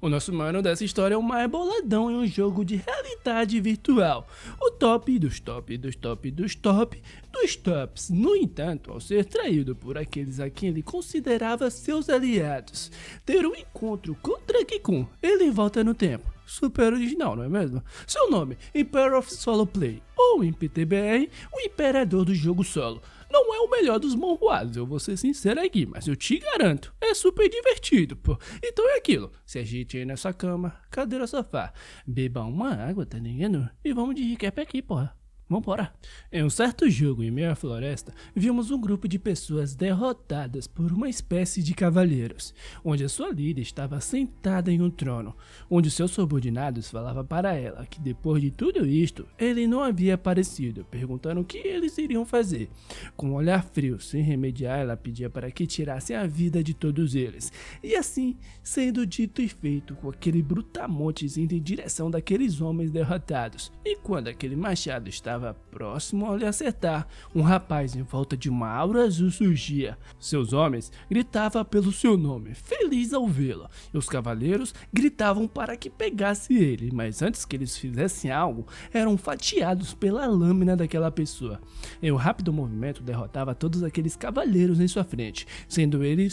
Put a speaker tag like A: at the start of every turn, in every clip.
A: O nosso mano dessa história é o mais boladão em um jogo de realidade virtual. O top dos top dos top dos top dos tops. No entanto, ao ser traído por aqueles a quem ele considerava seus aliados, ter um encontro com Drake Kun, ele volta no tempo. Super original, não é mesmo? Seu nome, Emperor of Solo Play, ou em PTBR, o Imperador do Jogo Solo. Não é o melhor dos manhuados, eu vou ser sincero aqui, mas eu te garanto, é super divertido, pô. Então é aquilo, se ajeite aí nessa cama, cadeira sofá, beba uma água, tá ligado? E vamos de recap aqui, porra. Vambora! Em um certo jogo em meio à floresta, vimos um grupo de pessoas derrotadas por uma espécie de cavaleiros, onde a sua líder estava sentada em um trono, onde seus subordinados falavam para ela que depois de tudo isto, ele não havia aparecido, perguntando o que eles iriam fazer. Com um olhar frio, sem remediar, ela pedia para que tirassem a vida de todos eles, e assim, sendo dito e feito, com aquele brutamontes indo em direção daqueles homens derrotados, e quando aquele machado estava próximo a lhe acertar, um rapaz em volta de uma aura azul surgia. Seus homens gritavam pelo seu nome, feliz ao vê-lo, e os cavaleiros gritavam para que pegasse ele, mas antes que eles fizessem algo, eram fatiados pela lâmina daquela pessoa. Em um rápido movimento, derrotava todos aqueles cavaleiros em sua frente, sendo ele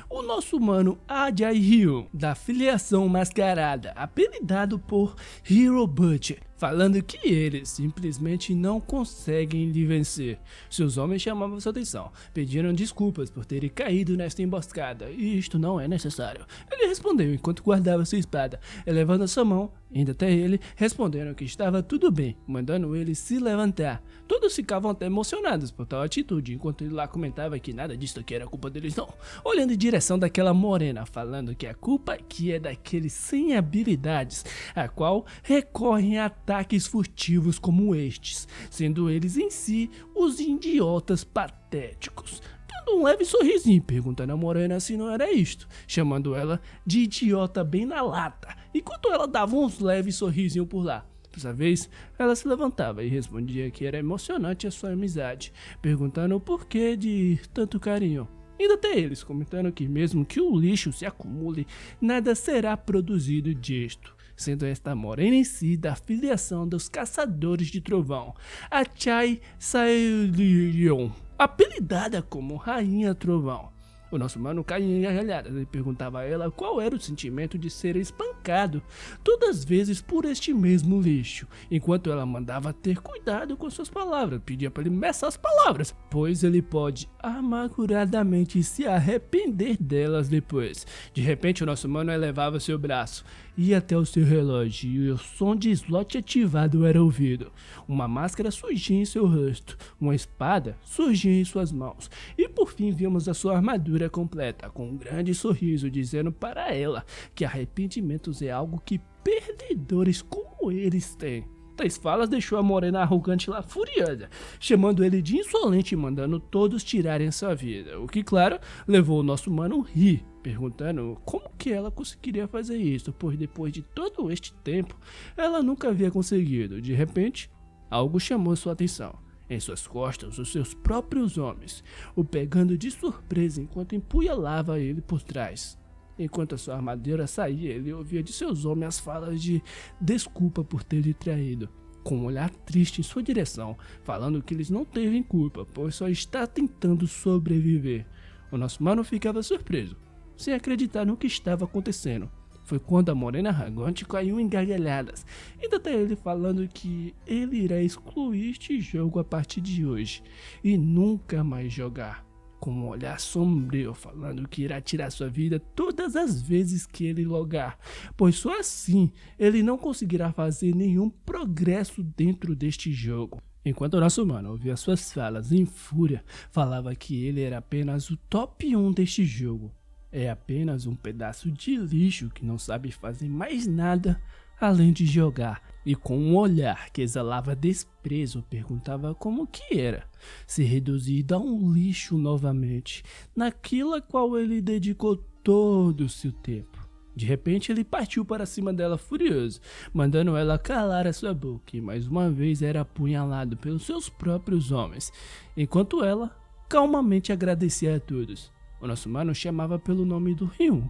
A: o nosso mano Ajay Hyun, da filiação mascarada, apelidado por Hero Butcher, falando que eles simplesmente não conseguem lhe vencer. Seus homens chamavam sua atenção, pediram desculpas por terem caído nesta emboscada, e isto não é necessário. Ele respondeu enquanto guardava sua espada, elevando a sua mão, indo até ele, respondendo que estava tudo bem, mandando ele se levantar. Todos ficavam até emocionados por tal atitude, enquanto ele lá comentava que nada disso aqui era culpa deles não, olhando em direção daquela morena, falando que a culpa aqui é daqueles sem habilidades, a qual recorrem a ataques furtivos como estes, sendo eles em si os idiotas patéticos. Dando um leve sorrisinho, perguntando a morena se não era isto, chamando ela de idiota bem na lata, enquanto ela dava uns leves sorrisinhos por lá. Dessa vez, ela se levantava e respondia que era emocionante a sua amizade, perguntando o porquê de tanto carinho. Indo até eles, comentando que mesmo que o lixo se acumule, nada será produzido disto, sendo esta morena em si da filiação dos Caçadores de Trovão, a Chai Saelion, apelidada como Rainha Trovão. O nosso mano caía em gargalhadas e perguntava a ela qual era o sentimento de ser espancado todas as vezes por este mesmo lixo, enquanto ela mandava ter cuidado com suas palavras, pedia para ele meçar as palavras, pois ele pode amarguradamente se arrepender delas depois. De repente o nosso mano elevava seu braço, ia até o seu relógio e o som de slot ativado era ouvido. Uma máscara surgia em seu rosto, uma espada surgia em suas mãos, e por fim vimos a sua armadura completa, com um grande sorriso dizendo para ela que arrependimentos é algo que perdedores como eles têm. Tais falas deixou a morena arrogante lá furiosa, chamando ele de insolente e mandando todos tirarem sua vida, o que claro, levou o nosso mano a rir, perguntando como que ela conseguiria fazer isso, pois depois de todo este tempo, ela nunca havia conseguido. De repente, algo chamou sua atenção. Em suas costas, os seus próprios homens, o pegando de surpresa enquanto empunhalava ele por trás. Enquanto a sua armadura saía, ele ouvia de seus homens as falas de desculpa por ter lhe traído, com um olhar triste em sua direção, falando que eles não têm culpa, pois só está tentando sobreviver. O nosso mano ficava surpreso, sem acreditar no que estava acontecendo. Foi quando a morena arrogante caiu em gargalhadas, indo até ele falando que ele irá excluir este jogo a partir de hoje e nunca mais jogar, com um olhar sombrio falando que irá tirar sua vida todas as vezes que ele logar, pois só assim ele não conseguirá fazer nenhum progresso dentro deste jogo. Enquanto o nosso mano ouvia suas falas em fúria, falava que ele era apenas o top 1 deste jogo. É apenas um pedaço de lixo que não sabe fazer mais nada além de jogar. E com um olhar que exalava desprezo, perguntava como que era ser reduzido a um lixo novamente, naquilo a qual ele dedicou todo o seu tempo. De repente ele partiu para cima dela furioso, mandando ela calar a sua boca e mais uma vez era apunhalado pelos seus próprios homens, enquanto ela calmamente agradecia a todos. O nosso mano chamava pelo nome do Hyun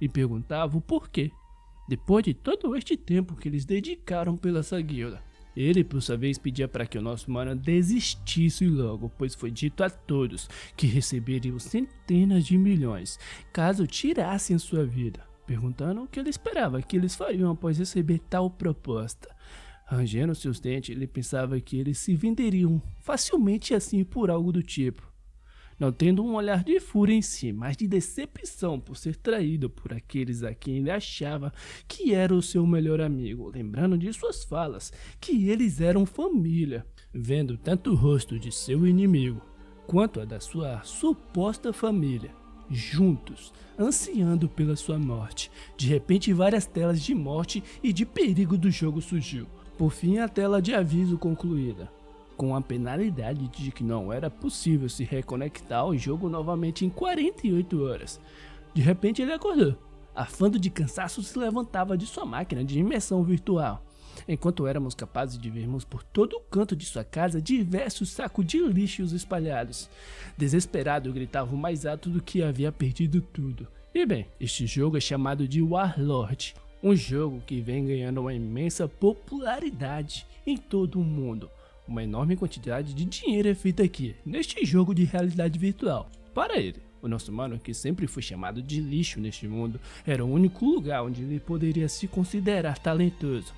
A: e perguntava o porquê. depois de todo este tempo que eles dedicaram pela essa guilda. Ele, por sua vez, pedia para que o nosso mano desistisse logo, pois foi dito a todos que receberiam centenas de milhões caso tirassem a sua vida, perguntando o que ele esperava que eles fariam após receber tal proposta. Rangendo seus dentes, ele pensava que eles se venderiam facilmente assim por algo do tipo. Não tendo um olhar de fúria em si, mas de decepção por ser traído por aqueles a quem ele achava que era o seu melhor amigo, lembrando de suas falas, que eles eram família, vendo tanto o rosto de seu inimigo, quanto a da sua suposta família, juntos, ansiando pela sua morte. De repente várias telas de morte e de perigo do jogo surgiu. Por fim, a tela de aviso concluída, com a penalidade de que não era possível se reconectar ao jogo novamente em 48 horas. De repente ele acordou. Afando de cansaço, se levantava de sua máquina de imersão virtual, enquanto éramos capazes de vermos por todo o canto de sua casa diversos sacos de lixos espalhados. Desesperado, gritava o mais alto do que havia perdido tudo. E bem, este jogo é chamado de Warlord, um jogo que vem ganhando uma imensa popularidade em todo o mundo. Uma enorme quantidade de dinheiro é feita aqui, neste jogo de realidade virtual. Para ele, o nosso mano, que sempre foi chamado de lixo neste mundo, era o único lugar onde ele poderia se considerar talentoso.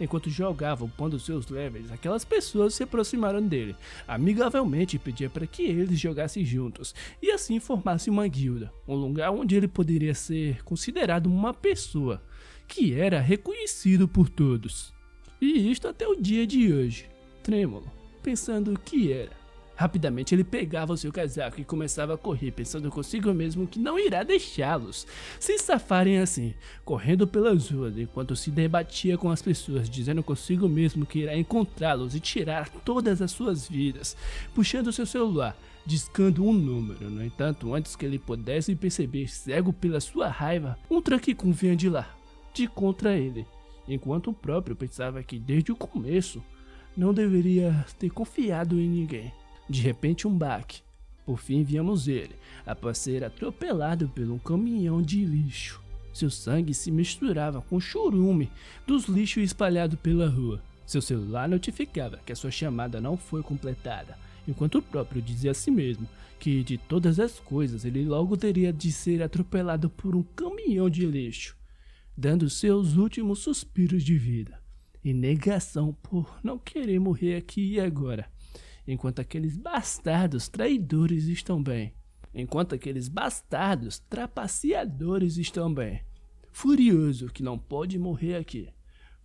A: Enquanto jogava upando seus levels, aquelas pessoas se aproximaram dele, amigavelmente pedia para que eles jogassem juntos, e assim formassem uma guilda, um lugar onde ele poderia ser considerado uma pessoa, que era reconhecido por todos. E isto até o dia de hoje. Trêmulo, pensando o que era. Rapidamente ele pegava o seu casaco e começava a correr, pensando consigo mesmo que não irá deixá-los se safarem assim, correndo pelas ruas enquanto se debatia com as pessoas, dizendo consigo mesmo que irá encontrá-los e tirar todas as suas vidas, puxando seu celular, discando um número. No entanto, antes que ele pudesse perceber, cego pela sua raiva, um truque vinha de lá, de contra ele, enquanto o próprio pensava que desde o começo não deveria ter confiado em ninguém. De repente um baque. Por fim víamos ele, após ser atropelado por um caminhão de lixo. Seu sangue se misturava com o chorume dos lixos espalhados pela rua. Seu celular notificava que a sua chamada não foi completada, enquanto o próprio dizia a si mesmo que de todas as coisas ele logo teria de ser atropelado por um caminhão de lixo, dando seus últimos suspiros de vida, em negação por não querer morrer aqui e agora, enquanto aqueles bastardos traidores estão bem, enquanto aqueles bastardos trapaceadores estão bem, furioso que não pode morrer aqui,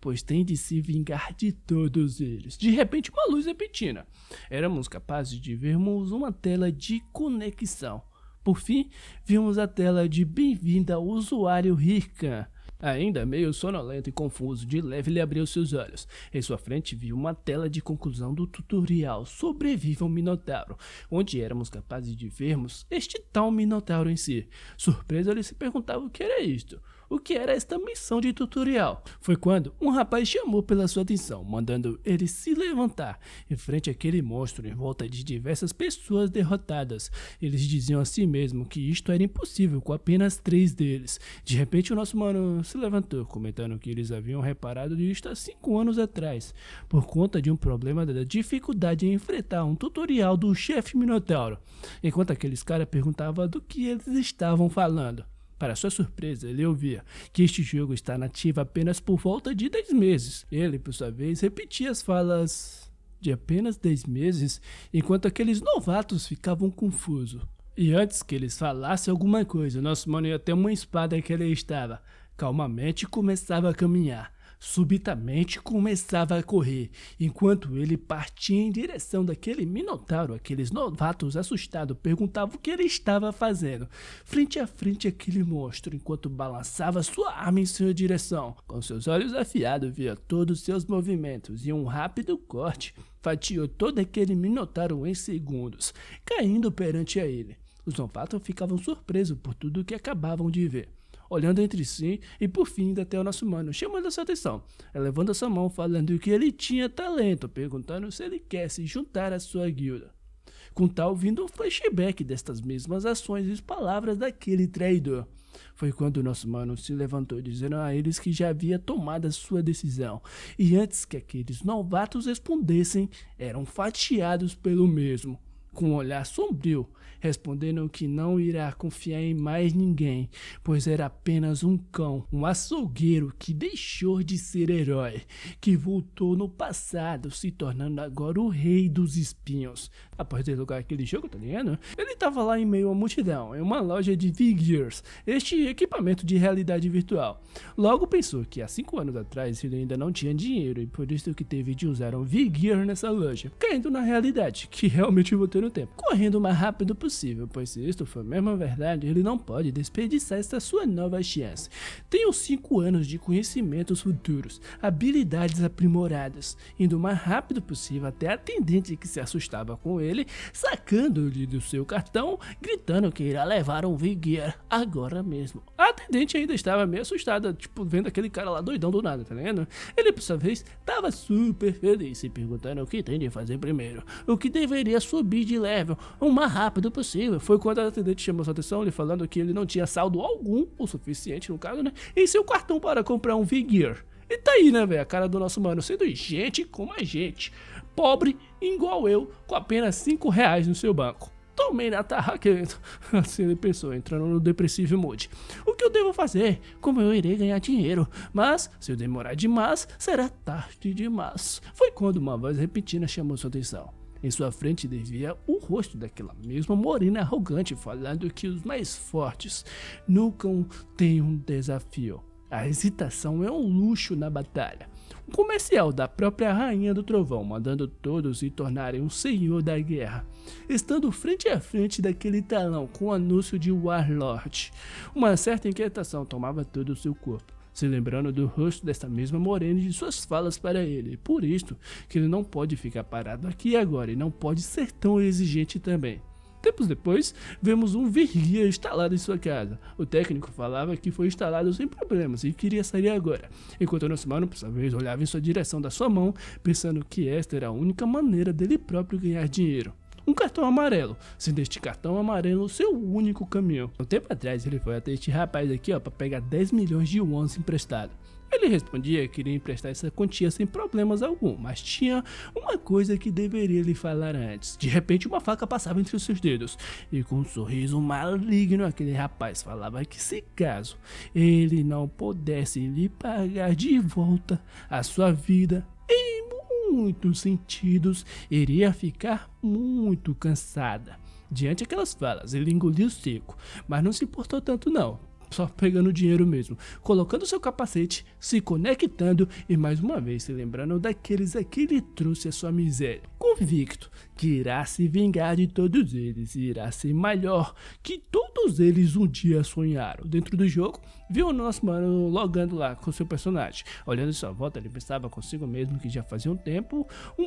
A: pois tem de se vingar de todos eles. De repente uma luz repentina, éramos capazes de vermos uma tela de conexão. Por fim, vimos a tela de bem-vinda ao usuário Hirkan. Ainda meio sonolento e confuso, de leve ele abriu seus olhos. Em sua frente viu uma tela de conclusão do tutorial Sobreviva ao Minotauro, onde éramos capazes de vermos este tal Minotauro em si. Surpreso, ele se perguntava o que era isto. O que era esta missão de tutorial? Foi quando um rapaz chamou pela sua atenção, mandando ele se levantar em frente àquele monstro em volta de diversas pessoas derrotadas. Eles diziam a si mesmo que isto era impossível com apenas 3 deles. De repente o nosso mano se levantou, comentando que eles haviam reparado isto há 5 anos atrás, por conta de um problema da dificuldade em enfrentar um tutorial do chefe Minotauro, enquanto aqueles caras perguntavam do que eles estavam falando. Para sua surpresa, ele ouvia que este jogo está nativo apenas por volta de 10 meses. Ele, por sua vez, repetia as falas de apenas 10 meses, enquanto aqueles novatos ficavam confusos. E antes que eles falassem alguma coisa, nosso mano ia ter uma espada que ele estava. Calmamente começava a caminhar. Subitamente começava a correr, enquanto ele partia em direção daquele minotauro. Aqueles novatos assustados perguntavam o que ele estava fazendo, frente a frente aquele monstro, enquanto balançava sua arma em sua direção. Com seus olhos afiados, via todos seus movimentos e um rápido corte fatiou todo aquele minotauro em segundos, caindo perante a ele. Os novatos ficavam surpresos por tudo o que acabavam de ver, olhando entre si e por fim indo até o nosso mano, chamando a sua atenção, elevando a sua mão, falando que ele tinha talento, perguntando se ele quer se juntar à sua guilda. Com tal vindo um flashback destas mesmas ações e palavras daquele traidor. Foi quando o nosso mano se levantou dizendo a eles que já havia tomado a sua decisão, e antes que aqueles novatos respondessem, eram fatiados pelo mesmo, com um olhar sombrio, respondendo que não irá confiar em mais ninguém, pois era apenas um cão, um açougueiro que deixou de ser herói, que voltou no passado, se tornando agora o rei dos espinhos. Após derrotar aquele jogo, tá ligado? Ele tava lá em meio à multidão, em uma loja de V-Gears, este equipamento de realidade virtual. Logo pensou que há 5 anos atrás ele ainda não tinha dinheiro e por isso que teve de usar um V-Gear nessa loja, caindo na realidade, que realmente voltou no tempo, correndo o mais rápido possível, pois se isto for mesmo verdade, ele não pode desperdiçar esta sua nova chance. Tenho 5 anos de conhecimentos futuros, habilidades aprimoradas, indo o mais rápido possível até a atendente que se assustava com ele, sacando-lhe do seu cartão, gritando que irá levar um V-Gear agora mesmo. A atendente ainda estava meio assustada, tipo, vendo aquele cara lá doidão do nada, tá ligado? Ele, por sua vez, estava super feliz, se perguntando o que tem de fazer primeiro, o que deveria subir de level o mais rápido possível. Foi quando a atendente chamou sua atenção, lhe falando que ele não tinha saldo algum, o suficiente no caso, né, em seu cartão para comprar um V-Gear. E tá aí, né, velho, a cara do nosso mano, sendo gente como a gente, pobre igual eu, com apenas 5 reais no seu banco. Tomei na tarraqueta, assim ele pensou, entrando no depressivo mood. O que eu devo fazer? Como eu irei ganhar dinheiro? Mas, se eu demorar demais, será tarde demais. Foi quando uma voz repentina chamou sua atenção. Em sua frente devia o rosto daquela mesma morena arrogante, falando que os mais fortes nunca têm um desafio. A hesitação é um luxo na batalha. Um comercial da própria Rainha do Trovão, mandando todos se tornarem um senhor da guerra. Estando frente a frente daquele talão com o anúncio de Warlord, uma certa inquietação tomava todo o seu corpo, se lembrando do rosto dessa mesma morena e de suas falas para ele. Por isto que ele não pode ficar parado aqui agora e não pode ser tão exigente também. Tempos depois, vemos um V-Gear instalado em sua casa. O técnico falava que foi instalado sem problemas e queria sair agora, enquanto o nosso mano, por sua vez, olhava em sua direção da sua mão, pensando que esta era a única maneira dele próprio ganhar dinheiro. Um cartão amarelo, sendo este cartão amarelo o seu único caminho. Um tempo atrás ele foi até este rapaz aqui, ó, para pegar 10 milhões de wons emprestado. Ele respondia que iria emprestar essa quantia sem problemas algum, mas tinha uma coisa que deveria lhe falar antes. De repente uma faca passava entre os seus dedos, e com um sorriso maligno aquele rapaz falava que se caso ele não pudesse lhe pagar de volta a sua vida, em muitos sentidos, iria ficar muito cansada. Diante aquelas falas, ele engoliu seco, mas não se importou tanto não. Só pegando dinheiro mesmo, colocando seu capacete, se conectando e mais uma vez se lembrando daqueles a que ele trouxe a sua miséria. Convicto que irá se vingar de todos eles e irá ser maior que todos eles um dia sonharam. Dentro do jogo, viu o nosso mano logando lá com seu personagem. Olhando em sua volta, ele pensava consigo mesmo que já fazia um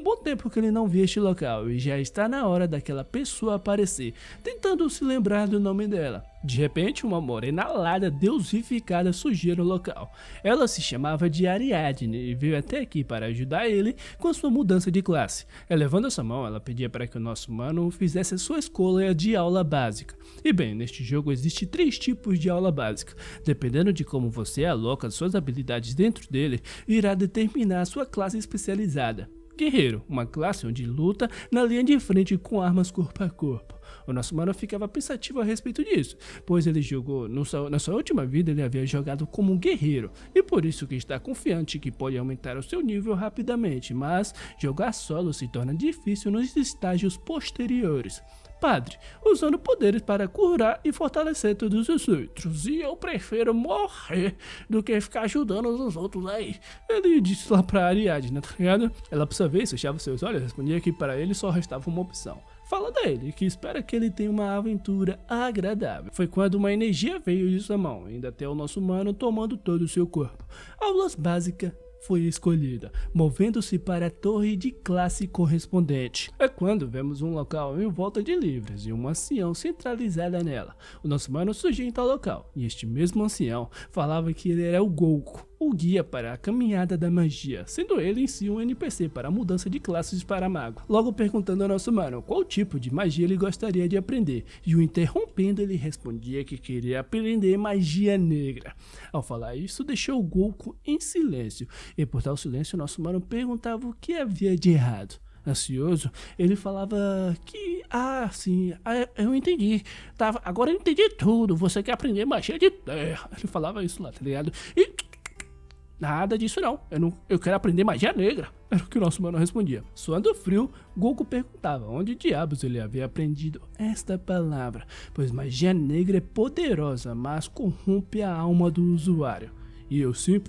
A: bom tempo que ele não via este local e já está na hora daquela pessoa aparecer, tentando se lembrar do nome dela. De repente, uma morena alada deusificada surgiu no local. Ela se chamava de Ariadne e veio até aqui para ajudar ele com a sua mudança de classe. Elevando a sua mão, ela pedia para que o nosso mano fizesse a sua escolha de aula básica. E bem, neste jogo existe 3 tipos de aula básica. Dependendo de como você aloca suas habilidades dentro dele, irá determinar a sua classe especializada. Guerreiro, uma classe onde luta na linha de frente com armas corpo a corpo. O nosso mano ficava pensativo a respeito disso, pois ele jogou, na sua última vida ele havia jogado como um guerreiro, e por isso que está confiante que pode aumentar o seu nível rapidamente, mas jogar solo se torna difícil nos estágios posteriores. Padre, usando poderes para curar e fortalecer todos os outros, e eu prefiro morrer do que ficar ajudando os outros aí. Ele disse lá pra Ariadne, tá ligado? Ela, por sua vez, fechava seus olhos e respondia que para ele só restava uma opção. Fala dele, que espera que ele tenha uma aventura agradável. Foi quando uma energia veio de sua mão, ainda até o nosso mano tomando todo o seu corpo. Aulas básicas foi escolhida, movendo-se para a torre de classe correspondente. É quando vemos um local em volta de livros e um ancião centralizada nela. O nosso mano surgiu em tal local, e este mesmo ancião falava que ele era o Goku, o guia para a caminhada da magia, sendo ele em si um NPC para a mudança de classes para mago. Logo perguntando ao nosso mano qual tipo de magia ele gostaria de aprender, e o interrompendo ele respondia que queria aprender magia negra. Ao falar isso, deixou o Goku em silêncio, e por tal silêncio nosso mano perguntava o que havia de errado. Ansioso, ele falava que, sim, eu entendi, agora eu entendi tudo, você quer aprender magia de terra. Ele falava isso lá, tá ligado? E nada disso não, eu quero aprender magia negra, era o que o nosso mano respondia. Suando frio, Goku perguntava onde diabos ele havia aprendido esta palavra, pois magia negra é poderosa, mas corrompe a alma do usuário. E eu sei,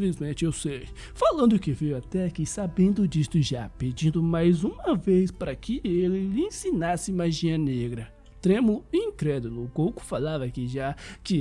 A: falando que veio até aqui sabendo disto já, pedindo mais uma vez para que ele lhe ensinasse magia negra. Trêmulo e incrédulo, Goku falava que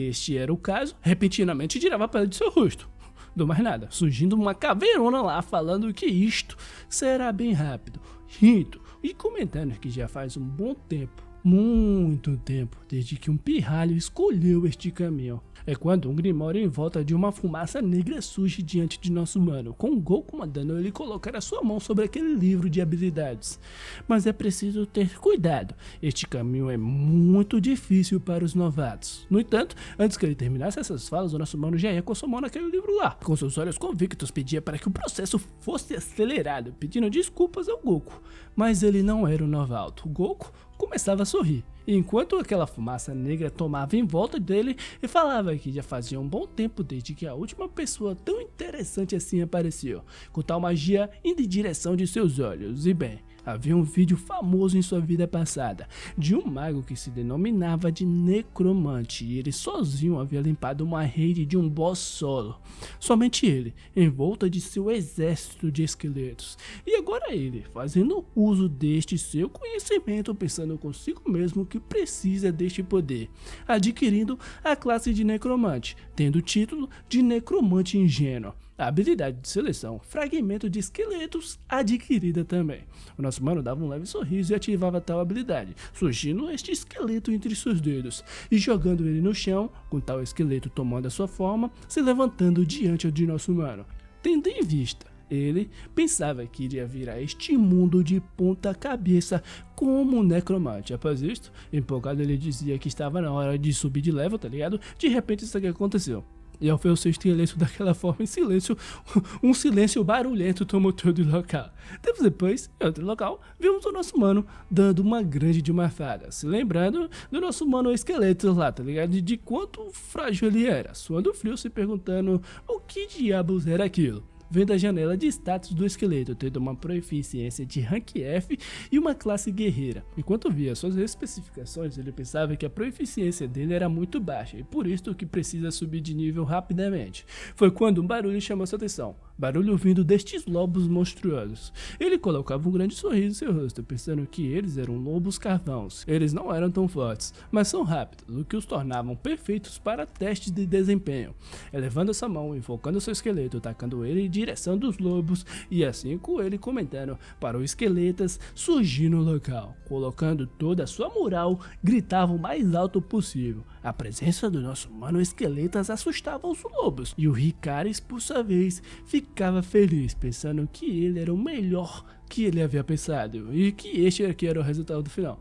A: este era o caso, repentinamente tirava a pele de seu rosto. Do mais nada, surgindo uma caveirona lá falando que isto será bem rápido, rindo e comentando que já faz um bom tempo, muito tempo, desde que um pirralho escolheu este caminho. É quando um grimório em volta de uma fumaça negra surge diante de nosso mano, com Goku mandando ele colocar a sua mão sobre aquele livro de habilidades. Mas é preciso ter cuidado, este caminho é muito difícil para os novatos. No entanto, antes que ele terminasse essas falas, o nosso mano já ia com sua mão naquele livro lá. Com seus olhos convictos, pedia para que o processo fosse acelerado, pedindo desculpas ao Goku. Mas ele não era um novato. Goku começava a sorrir, enquanto aquela fumaça negra tomava em volta dele e falava que já fazia um bom tempo desde que a última pessoa tão interessante assim apareceu, com tal magia indo em direção de seus olhos. E bem, havia um vídeo famoso em sua vida passada, de um mago que se denominava de Necromante, e ele sozinho havia limpado uma rede de um boss solo. Somente ele, em volta de seu exército de esqueletos. E agora ele, fazendo uso deste seu conhecimento, pensando consigo mesmo que precisa deste poder, adquirindo a classe de Necromante, tendo o título de Necromante Ingênuo. A habilidade de seleção, fragmento de esqueletos, adquirida também. O nosso mano dava um leve sorriso e ativava tal habilidade, surgindo este esqueleto entre seus dedos, e jogando ele no chão, com tal esqueleto tomando a sua forma, se levantando diante de nosso mano. Tendo em vista, ele pensava que iria virar este mundo de ponta cabeça como um necromante. Após isto, empolgado ele dizia que estava na hora de subir de level, tá ligado? De repente isso aqui aconteceu. E ao ver o seu esqueleto daquela forma em silêncio, um silêncio barulhento tomou todo o local. Tempos depois, em outro local, vimos o nosso mano dando uma grande de uma fada, se lembrando do nosso mano esqueleto lá, tá ligado? De quanto frágil ele era, suando frio, se perguntando o que diabos era aquilo. Vendo a janela de status do esqueleto, tendo uma proficiência de rank F e uma classe guerreira. Enquanto via suas especificações, ele pensava que a proficiência dele era muito baixa e por isso que precisa subir de nível rapidamente. Foi quando um barulho chamou sua atenção, barulho vindo destes lobos monstruosos. Ele colocava um grande sorriso em seu rosto, pensando que eles eram lobos carvãos. Eles não eram tão fortes, mas são rápidos, o que os tornavam perfeitos para testes de desempenho. Elevando essa mão e focando seu esqueleto, atacando ele em direção dos lobos, e assim com ele comentando para os esqueletas surgir no local, colocando toda a sua moral, gritava o mais alto possível. A presença do nosso mano esqueletas assustava os lobos, e o Ricaris, por sua vez, ficava feliz, pensando que ele era o melhor que ele havia pensado, e que este aqui era o resultado final.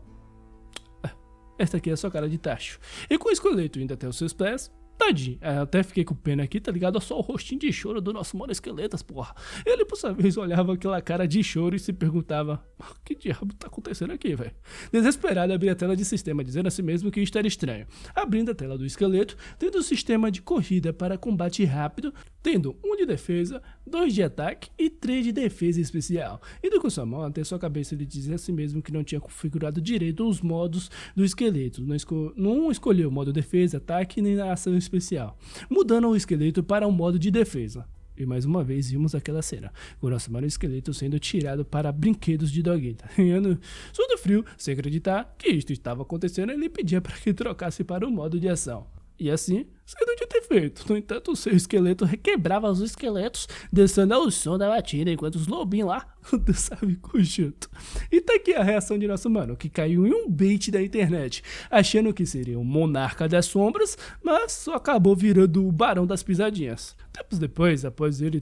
A: Esta aqui é a sua cara de tacho. E com o esqueleto indo até os seus pés, tadinho, eu até fiquei com pena aqui, tá ligado? Só o rostinho de choro do nosso mano esqueletas, porra. Ele, por sua vez, olhava aquela cara de choro e se perguntava: que diabo tá acontecendo aqui, velho? Desesperado, abria a tela de sistema, dizendo a si mesmo que isto era estranho. Abrindo a tela do esqueleto, tendo o sistema de corrida para combate rápido, tendo 1 de defesa, 2 de ataque e 3 de defesa especial. Indo com sua mão até sua cabeça, ele dizia a si mesmo que não tinha configurado direito os modos do esqueleto. Não escolheu o modo defesa, ataque nem a ação especial, mudando o esqueleto para um modo de defesa. E mais uma vez vimos aquela cena, com o nosso mano esqueleto sendo tirado para brinquedos de dogueta. Suando frio, sem acreditar que isto estava acontecendo, ele pedia para que trocasse para o modo de ação. E assim, sendo dito e feito. No entanto, o seu esqueleto requebrava os esqueletos, dançando ao som da batida, enquanto os lobinhos lá dançavam em conjunto. E tá aqui a reação de nosso mano, que caiu em um bait da internet, achando que seria o monarca das sombras, mas só acabou virando o barão das pisadinhas. Tempos depois, após ele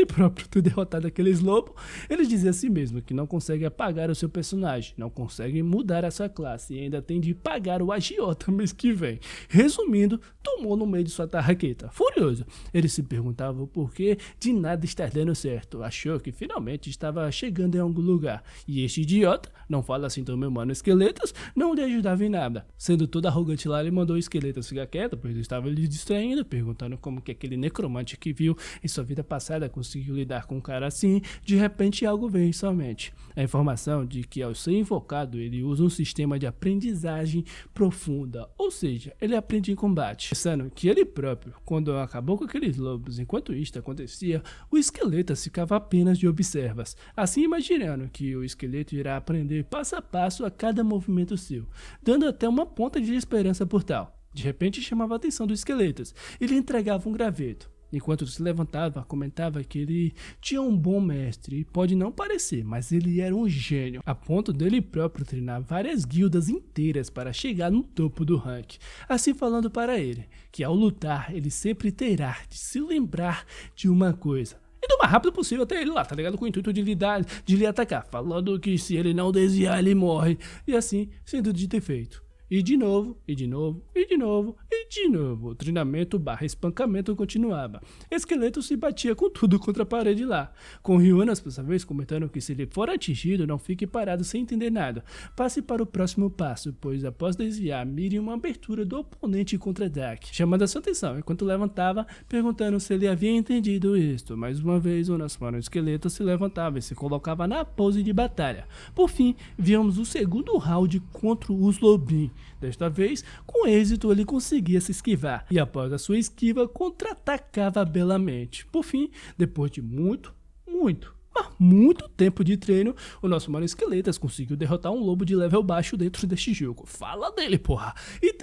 A: próprio ter derrotado aqueles lobos, ele dizia a si mesmo que não consegue apagar o seu personagem, não consegue mudar a sua classe e ainda tem de pagar o agiota mês que vem. Resumindo, tomou no meio de sua tarraqueta. Furioso, ele se perguntava o porquê de nada estar dando certo. Achou que finalmente estava chegando em algum lugar. E este idiota, não fala assim do meu mano Esqueletos, não lhe ajudava em nada. Sendo todo arrogante lá, ele mandou o Esqueletos ficar quieto, pois ele estava lhe distraindo, perguntando como que aquele necromante que viu em sua vida passada conseguiu lidar com um cara assim. De repente algo veio em sua mente. A informação de que ao ser invocado ele usa um sistema de aprendizagem profunda, ou seja, ele aprende em combate. Pensando que ele próprio, quando acabou com aqueles lobos, enquanto isto acontecia, o esqueleto ficava apenas de observas, assim imaginando que o esqueleto irá aprender passo a passo a cada movimento seu, dando até uma ponta de esperança por tal. De repente chamava a atenção dos esqueletos, ele entregava um graveto. Enquanto se levantava, comentava que ele tinha um bom mestre, e pode não parecer, mas ele era um gênio, a ponto dele próprio treinar várias guildas inteiras para chegar no topo do ranking. Assim falando para ele, que ao lutar ele sempre terá de se lembrar de uma coisa. E do mais rápido possível até ele lá, tá ligado? Com o intuito de lhe atacar, falando que se ele não desviar ele morre. E assim, sendo dito e feito. E de novo, e de novo, e de novo, e de novo. O treinamento / espancamento continuava. Esqueleto se batia com tudo contra a parede lá. Com Ryunas, por sua vez, comentando que se ele for atingido, não fique parado sem entender nada. Passe para o próximo passo, pois após desviar, mire uma abertura do oponente contra-ataque. Chamando a sua atenção, enquanto levantava, perguntando se ele havia entendido isto. Mais uma vez, o nosso mano esqueleto se levantava e se colocava na pose de batalha. Por fim, víamos o segundo round contra os lobinhos. Desta vez, com êxito, ele conseguia se esquivar e após a sua esquiva, contra-atacava belamente. Por fim, depois de muito tempo de treino, o nosso mano Esqueletas conseguiu derrotar um lobo de level baixo dentro deste jogo. Fala dele, porra! E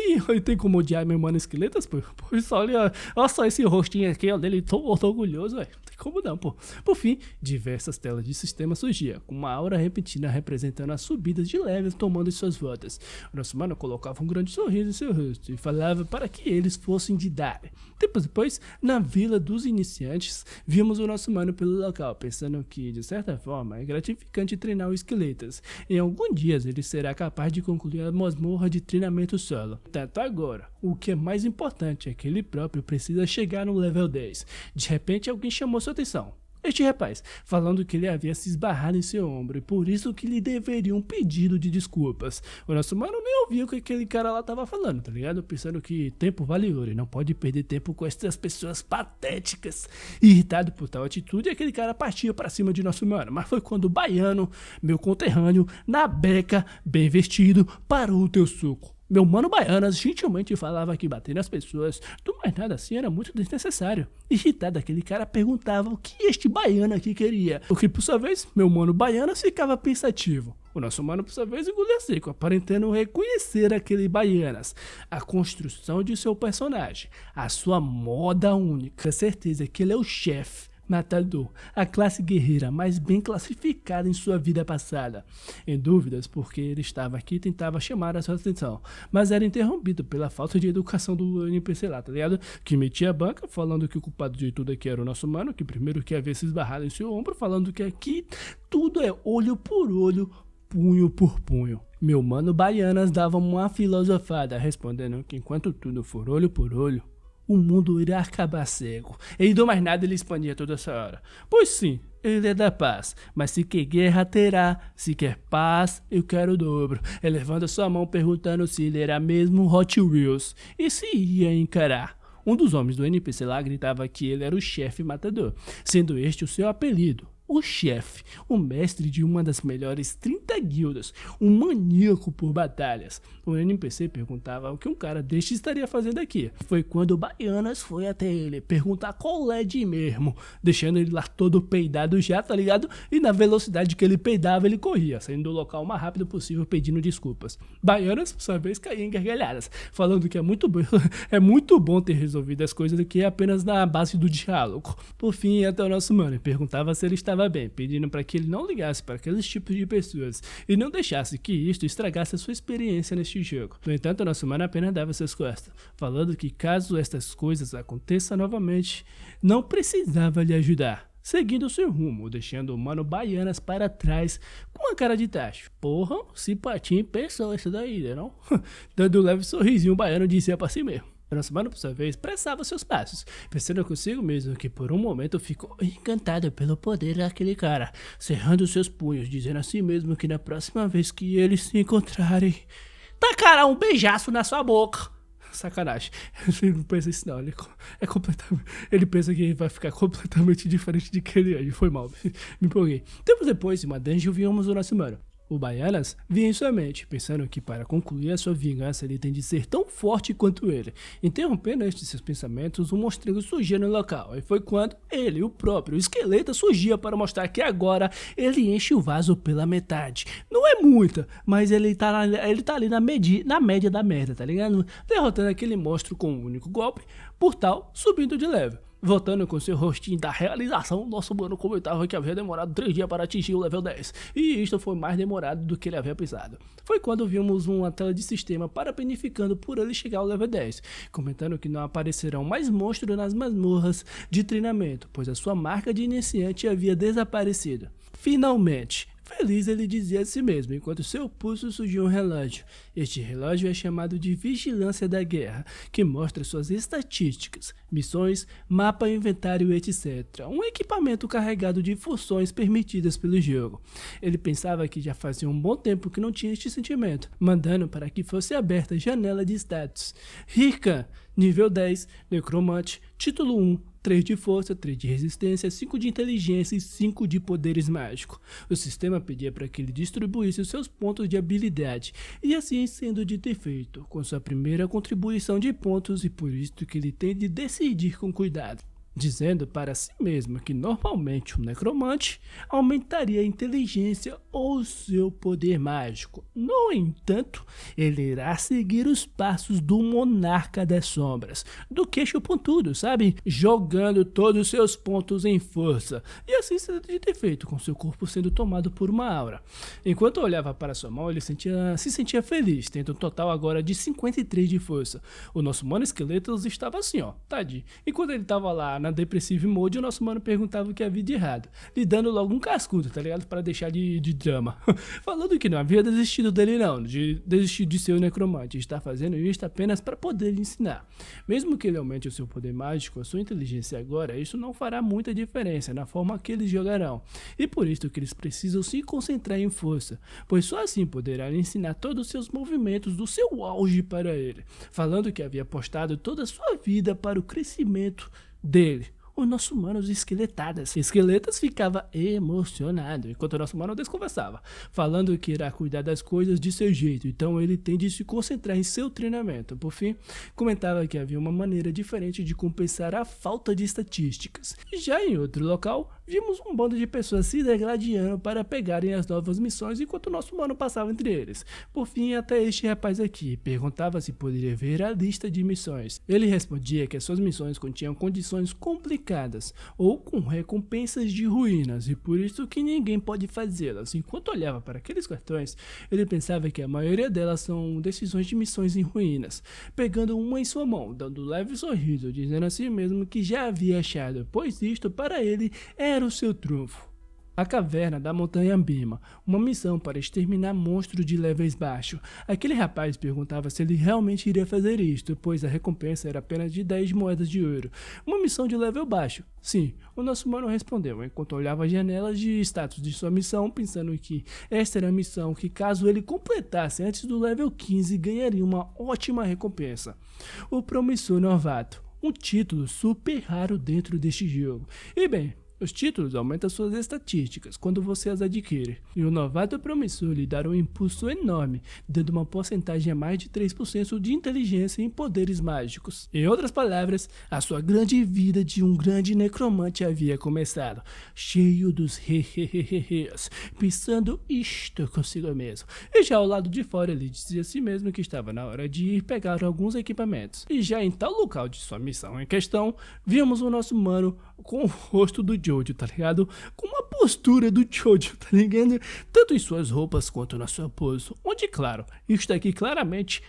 A: tem como odiar meu mano Esqueletas, pô? Pois olha só esse rostinho aqui, ó, dele, tô orgulhoso, velho. Não tem como não, pô. Por fim, diversas telas de sistema surgiam, com uma aura repentina representando as subidas de levels tomando suas voltas. O nosso mano colocava um grande sorriso em seu rosto e falava para que eles fossem de dar. Tempos depois, na vila dos iniciantes, vimos o nosso mano pelo local, pensando que, de certa forma, é gratificante treinar o Esqueletas. Em alguns dias ele será capaz de concluir a masmorra de treinamento solo. Tanto agora, o que é mais importante é que ele próprio precisa chegar no level 10. De repente alguém chamou sua atenção. Este rapaz, falando que ele havia se esbarrado em seu ombro e por isso que lhe deveria um pedido de desculpas. O nosso mano nem ouviu o que aquele cara lá tava falando, tá ligado? Pensando que tempo vale ouro e não pode perder tempo com essas pessoas patéticas. Irritado por tal atitude, aquele cara partia pra cima de nosso mano, mas foi quando o baiano, meu conterrâneo, na beca, bem vestido, parou o teu soco. Meu mano Baianas gentilmente falava que bater nas pessoas, do mais nada assim, era muito desnecessário. Irritado, aquele cara perguntava o que este baiano aqui queria. O que por sua vez, meu mano Baianas ficava pensativo. O nosso mano por sua vez engolia seco, aparentando reconhecer aquele Baianas. A construção de seu personagem, a sua moda única, a certeza que ele é o chefe. Matador, a classe guerreira mais bem classificada em sua vida passada. Em dúvidas, porque ele estava aqui e tentava chamar a sua atenção, mas era interrompido pela falta de educação do NPC lá, tá ligado? Que metia a banca, falando que o culpado de tudo aqui era o nosso mano, que primeiro que havia se esbarrado em seu ombro, falando que aqui tudo é olho por olho, punho por punho. Meu mano Baianas dava uma filosofada, respondendo que enquanto tudo for olho por olho, o mundo irá acabar cego. E do mais nada ele expandia toda essa hora. Pois sim, ele é da paz, mas se quer guerra terá, se quer paz, eu quero o dobro. Elevando sua mão perguntando se ele era mesmo Hot Wheels e se ia encarar. Um dos homens do NPC lá gritava que ele era o chefe matador, sendo este o seu apelido. o chefe, o mestre de uma das melhores 30 guildas, um maníaco por batalhas. O NPC perguntava o que um cara deste estaria fazendo aqui. Foi quando o Baianas foi até ele perguntar qual é de mesmo, deixando ele lá todo peidado já, tá ligado? E na velocidade que ele peidava, ele corria, saindo do local o mais rápido possível pedindo desculpas. Baianas, por sua vez, caía em gargalhadas, falando que é muito bom ter resolvido as coisas que é apenas na base do diálogo. Por fim, até o nosso mano perguntava se ele estava bem, pedindo para que ele não ligasse para aqueles tipos de pessoas e não deixasse que isto estragasse a sua experiência neste jogo. No entanto, o nosso mano apenas dava suas costas, falando que caso estas coisas aconteçam novamente, não precisava lhe ajudar, seguindo seu rumo, deixando o mano Baianas para trás com uma cara de tacho. Porra, se Patinho pensou isso daí, né não? Dando um leve sorrisinho, o baiano dizia para si mesmo. O nosso mano, por sua vez, pressava seus passos, pensando consigo mesmo que por um momento ficou encantado pelo poder daquele cara, cerrando seus punhos, dizendo a si mesmo que na próxima vez que eles se encontrarem, tacará um beijaço na sua boca. Sacanagem, ele não pensa isso não, ele pensa que vai ficar completamente diferente de que ele é, foi mal, me empolguei. Tempos depois, em uma dungeon, vimos o nosso mano. O Baianas via em sua mente, pensando que para concluir a sua vingança ele tem de ser tão forte quanto ele. Interrompendo estes seus pensamentos, um monstrengo surgia no local, e foi quando ele, o próprio esqueleto, surgia para mostrar que agora ele enche o vaso pela metade. Não é muita, mas ele tá ali na média da merda, tá ligado? Derrotando aquele monstro com um único golpe, por tal, subindo de level. Voltando com seu rostinho da realização, nosso mano comentava que havia demorado 3 dias para atingir o level 10, e isto foi mais demorado do que ele havia pensado. Foi quando vimos uma tela de sistema parabenificando por ele chegar ao level 10, comentando que não aparecerão mais monstros nas masmorras de treinamento, pois a sua marca de iniciante havia desaparecido. Finalmente! Feliz, ele dizia a si mesmo, enquanto seu pulso surgiu um relógio. Este relógio é chamado de Vigilância da Guerra, que mostra suas estatísticas, missões, mapa, inventário, etc. Um equipamento carregado de funções permitidas pelo jogo. Ele pensava que já fazia um bom tempo que não tinha este sentimento, mandando para que fosse aberta a janela de status. Rica, nível 10, Necromante, título 1, 3 de força, 3 de resistência, 5 de inteligência e 5 de poderes mágicos. O sistema pedia para que ele distribuísse os seus pontos de habilidade, e assim sendo dito e feito, com sua primeira contribuição de pontos, e por isso que ele tem de decidir com cuidado. Dizendo para si mesmo que normalmente o necromante aumentaria a inteligência ou seu poder mágico. No entanto, ele irá seguir os passos do monarca das sombras, do queixo pontudo, sabe? Jogando todos os seus pontos em força, e assim sendo dito e feito, com seu corpo sendo tomado por uma aura. Enquanto olhava para sua mão, ele se sentia feliz, tendo um total agora de 53 de força. O nosso mano Esqueletos estava assim, ó, tadinho. Enquanto ele estava lá na Depressive Mode, o nosso mano perguntava o que havia de errado, lhe dando logo um cascudo, tá ligado? Para deixar de drama. Falando que não havia desistido dele não, de desistir de ser o necromante, e está fazendo isso apenas para poder lhe ensinar. Mesmo que ele aumente o seu poder mágico, a sua inteligência agora, isso não fará muita diferença na forma que eles jogarão. E por isso que eles precisam se concentrar em força, pois só assim poderá lhe ensinar todos os seus movimentos do seu auge para ele. Falando que havia apostado toda a sua vida para o crescimento dele. O nosso mano, os Esqueletas ficava emocionado, enquanto o nosso mano desconversava, falando que irá cuidar das coisas de seu jeito, então ele tem de se concentrar em seu treinamento. Por fim, comentava que havia uma maneira diferente de compensar a falta de estatísticas. Já em outro local, vimos um bando de pessoas se degladiando para pegarem as novas missões, enquanto o nosso mano passava entre eles. Por fim, até este rapaz aqui perguntava se poderia ver a lista de missões. Ele respondia que as suas missões continham condições complicadas ou com recompensas de ruínas, e por isso que ninguém pode fazê-las. Enquanto olhava para aqueles cartões, ele pensava que a maioria delas são decisões de missões em ruínas, pegando uma em sua mão, dando um leve sorriso, dizendo a si mesmo que já havia achado, pois isto para ele era o seu trunfo. A Caverna da Montanha Bima, uma missão para exterminar monstros de levels baixos. Aquele rapaz perguntava se ele realmente iria fazer isto, pois a recompensa era apenas de 10 moedas de ouro. Uma missão de level baixo? Sim, o nosso mano respondeu, enquanto olhava as janelas de status de sua missão, pensando que esta era a missão que, caso ele completasse antes do level 15, ganharia uma ótima recompensa. O Promissor Novato, um título super raro dentro deste jogo. E bem, Os títulos aumentam suas estatísticas quando você as adquire, e o novato promissor lhe dará um impulso enorme, dando uma porcentagem a mais de 3% de inteligência em poderes mágicos. Em outras palavras, a sua grande vida de um grande necromante havia começado, cheio dos hehehehes, pensando isto consigo mesmo. E já ao lado de fora ele dizia a si mesmo que estava na hora de ir pegar alguns equipamentos. E já em tal local de sua missão em questão, vimos o nosso mano com o rosto do Jojo, tá ligado? Com uma postura do Jojo, tá ligado? Tanto em suas roupas quanto na sua pose. Onde, claro, isto aqui claramente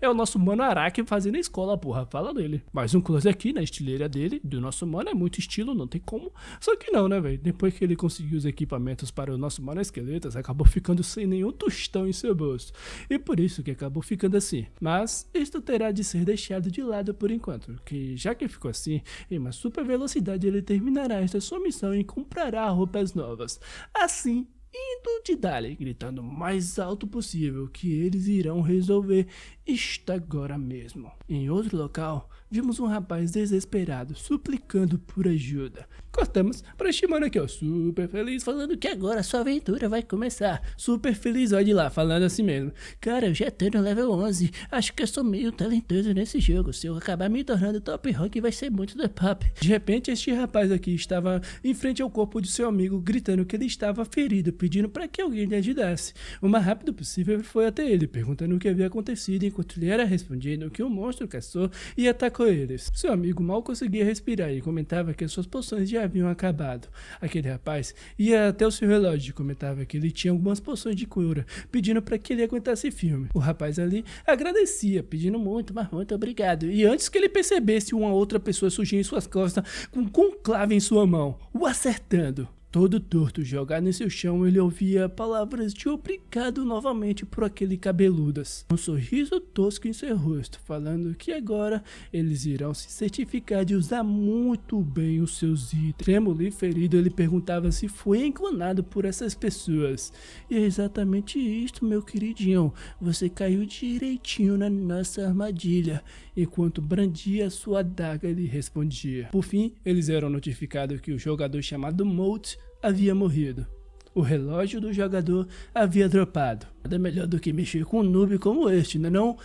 A: é o nosso mano Araki fazendo a escola, porra, fala dele. Mais um close aqui na estileira dele, do nosso mano, é muito estilo, não tem como. Só que não, né, velho? Depois que ele conseguiu os equipamentos para o nosso mano Esqueletas, acabou ficando sem nenhum tostão em seu bolso. E por isso que acabou ficando assim. Mas isto terá de ser deixado de lado por enquanto, que já que ficou assim, em uma super velocidade ele terminará esta sua missão e comprará roupas novas. Assim, indo de Dali, gritando o mais alto possível que eles irão resolver isto agora mesmo. Em outro local, vimos um rapaz desesperado, suplicando por ajuda. Cortamos para este mano aqui, ó, super feliz, falando que agora a sua aventura vai começar. Super feliz, olha de lá, falando assim mesmo. Cara, eu já tô no level 11, acho que eu sou meio talentoso nesse jogo. Se eu acabar me tornando top rock, vai ser muito da pop. De repente, este rapaz aqui estava em frente ao corpo de seu amigo, gritando que ele estava ferido, pedindo para que alguém lhe ajudasse. O mais rápido possível ele foi até ele, perguntando o que havia acontecido, enquanto ele era respondendo que o monstro caçou e atacou eles. Seu amigo mal conseguia respirar e comentava que as suas poções já haviam acabado. Aquele rapaz ia até o seu relógio e comentava que ele tinha algumas poções de cura, pedindo para que ele aguentasse firme. O rapaz ali agradecia, pedindo muito, mas muito obrigado. E antes que ele percebesse, uma outra pessoa surgia em suas costas com um conclave em sua mão, o acertando. Todo torto, jogado em seu chão, ele ouvia palavras de obrigado novamente por aquele cabeludas. Um sorriso tosco em seu rosto, falando que agora eles irão se certificar de usar muito bem os seus itens. Trêmulo e ferido, ele perguntava se foi enganado por essas pessoas. E é exatamente isto, meu queridinho. Você caiu direitinho na nossa armadilha. Enquanto brandia sua adaga, ele respondia. Por fim, eles eram notificados que o jogador chamado Molt havia morrido. O relógio do jogador havia dropado. Nada melhor do que mexer com um noob como este, né não?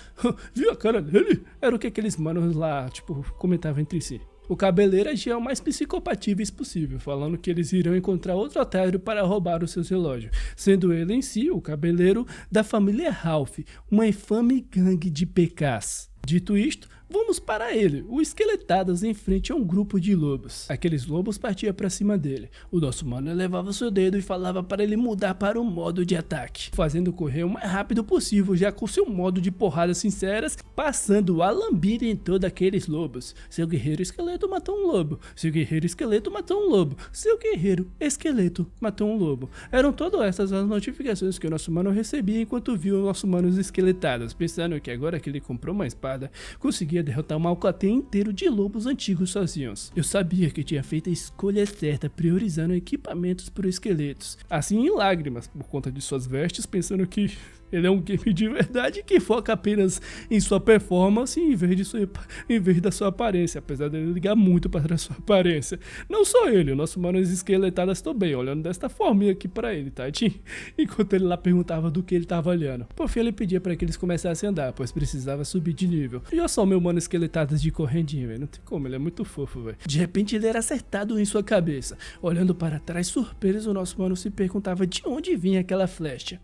A: Viu a cara dele? Era o que aqueles manos lá, comentavam entre si. O cabeleiro agia o mais psicopatíveis possível, falando que eles irão encontrar outro otário para roubar os seus relógios, sendo ele em si o cabeleiro da família Ralph, uma infame gangue de PKs. Dito isto, vamos para ele, o Esqueletadas em frente a um grupo de lobos. Aqueles lobos partiam para cima dele. O nosso mano levava seu dedo e falava para ele mudar para o modo de ataque, fazendo correr o mais rápido possível, já com seu modo de porradas sinceras, passando a lambida em todos aqueles lobos. Seu guerreiro esqueleto matou um lobo. Seu guerreiro esqueleto matou um lobo. Seu guerreiro esqueleto matou um lobo. Eram todas essas as notificações que o nosso mano recebia enquanto viu o nosso mano Esqueletadas, pensando que agora que ele comprou uma espada, conseguia derrotar um alcateia inteiro de lobos antigos sozinhos. Eu sabia que tinha feito a escolha certa, priorizando equipamentos para os esqueletos, assim em lágrimas, por conta de suas vestes, pensando que ele é um game de verdade que foca apenas em sua performance em vez da sua aparência, apesar dele ligar muito para a sua aparência. Não só ele, o nosso mano Esqueletadas também, olhando desta forminha aqui para ele, tá? Enquanto ele lá perguntava do que ele tava olhando. Por fim ele pedia para que eles começassem a andar, pois precisava subir de nível. E olha só o meu mano Esqueletadas de correndinho, velho, não tem como, ele é muito fofo, velho. De repente ele era acertado em sua cabeça. Olhando para trás surpreso, o nosso mano se perguntava de onde vinha aquela flecha.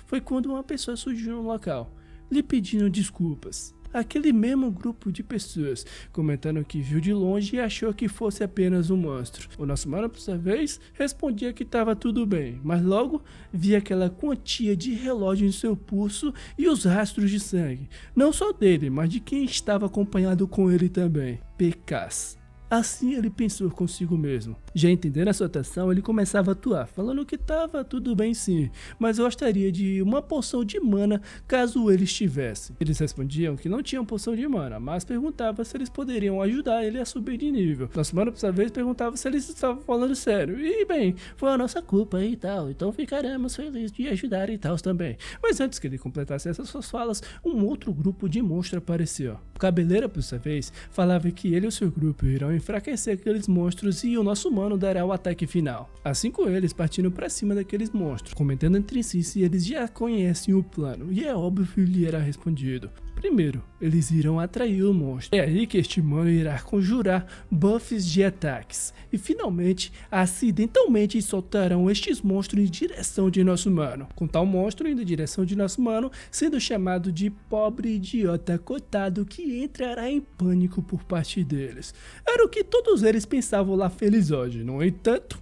A: Foi quando uma pessoa surgiu no local, lhe pedindo desculpas. Aquele mesmo grupo de pessoas, comentando que viu de longe e achou que fosse apenas um monstro. O nosso mano, por sua vez, respondia que estava tudo bem, mas logo via aquela quantia de relógio em seu pulso e os rastros de sangue, não só dele, mas de quem estava acompanhado com ele também, PKs. Assim ele pensou consigo mesmo. Já entendendo a sua atenção, ele começava a atuar, falando que estava tudo bem sim, mas gostaria de uma poção de mana caso eles tivessem. Eles respondiam que não tinham poção de mana, mas perguntavam se eles poderiam ajudar ele a subir de nível. Nosso mano, por sua vez, perguntava se eles estavam falando sério. E bem, foi a nossa culpa e tal, então ficaremos felizes de ajudar e tal também. Mas antes que ele completasse essas suas falas, um outro grupo de monstros apareceu. O cabeleira, por sua vez, falava que ele e o seu grupo irão enfraquecer aqueles monstros e o nosso humano dará o ataque final. Assim com eles partindo para cima daqueles monstros, comentando entre si se eles já conhecem o plano, e é óbvio que lhe era respondido. Primeiro, eles irão atrair o monstro. É aí que este mano irá conjurar buffs de ataques. E finalmente, acidentalmente soltarão estes monstros em direção de nosso mano. Com tal monstro indo em direção de nosso mano, sendo chamado de pobre idiota cotado que entrará em pânico por parte deles. Era o que todos eles pensavam lá feliz hoje. No entanto,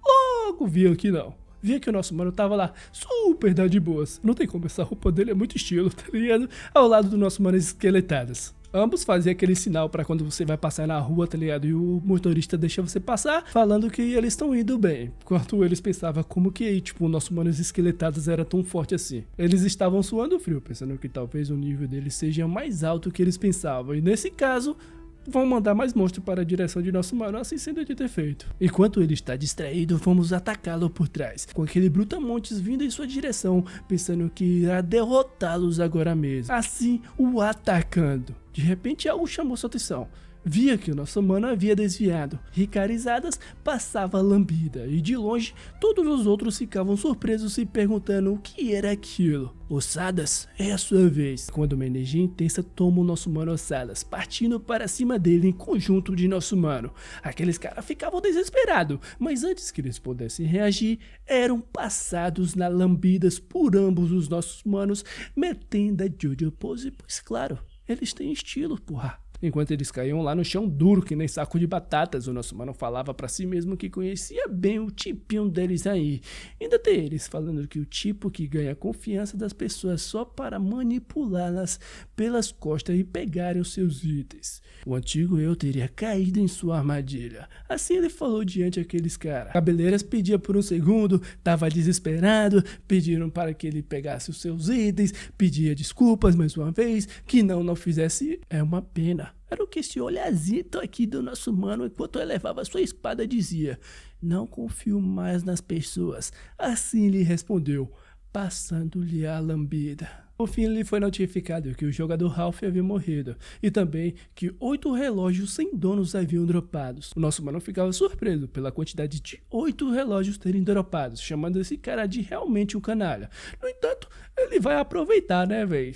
A: logo viam que não. Via que o nosso mano tava lá, super de boas. Não tem como, essa roupa dele é muito estilo, tá ligado? Ao lado do nosso mano esqueletadas. Ambos faziam aquele sinal pra quando você vai passar na rua, tá ligado? E o motorista deixa você passar, falando que eles estão indo bem. Enquanto eles pensavam como que, tipo, o nosso mano esqueletadas era tão forte assim. Eles estavam suando frio, pensando que talvez o nível deles seja mais alto que eles pensavam. E nesse caso, vão mandar mais monstros para a direção de nosso mano, assim sendo de ter feito. Enquanto ele está distraído, vamos atacá-lo por trás, com aquele brutamontes vindo em sua direção, pensando que irá derrotá-los agora mesmo. Assim, o atacando. De repente, algo chamou sua atenção. Via que o nosso mano havia desviado. Ricarizadas passava lambida e de longe todos os outros ficavam surpresos se perguntando o que era aquilo. Ossadas, é a sua vez. Quando uma energia intensa toma o nosso mano Ossadas, partindo para cima dele em conjunto de nosso mano. Aqueles caras ficavam desesperados, mas antes que eles pudessem reagir, eram passados na lambidas por ambos os nossos manos, metendo a Jojo pose, pois claro, eles têm estilo, porra. Enquanto eles caíam lá no chão duro que nem saco de batatas, o nosso mano falava pra si mesmo que conhecia bem o tipinho deles aí. Ainda tem eles falando que o tipo que ganha a confiança das pessoas só para manipulá-las pelas costas e pegarem os seus itens. O antigo eu teria caído em sua armadilha. Assim ele falou diante aqueles caras. Cabeleiras pedia por um segundo, tava desesperado, pediram para que ele pegasse os seus itens, pedia desculpas mais uma vez, que não fizesse, é uma pena. Era o que esse olhazito aqui do nosso mano, enquanto elevava sua espada, dizia: não confio mais nas pessoas. Assim lhe respondeu, passando-lhe a lambida. Por fim, ele foi notificado que o jogador Ralph havia morrido e também que 8 relógios sem donos haviam dropados. O nosso mano ficava surpreso pela quantidade de 8 relógios terem dropados, chamando esse cara de realmente um canalha. No entanto, ele vai aproveitar, né, véi?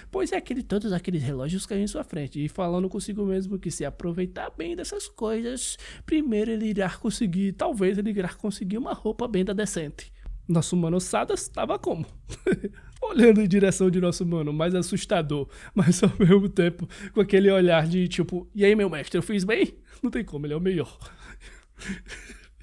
A: Pois é que todos aqueles relógios caem em sua frente e falando consigo mesmo que se aproveitar bem dessas coisas, primeiro ele irá conseguir, talvez ele irá conseguir uma roupa bem decente. Nosso mano Sadas estava como? Olhando em direção de nosso mano, mais assustador, mas ao mesmo tempo com aquele olhar de tipo, e aí meu mestre, eu fiz bem? Não tem como, ele é o melhor.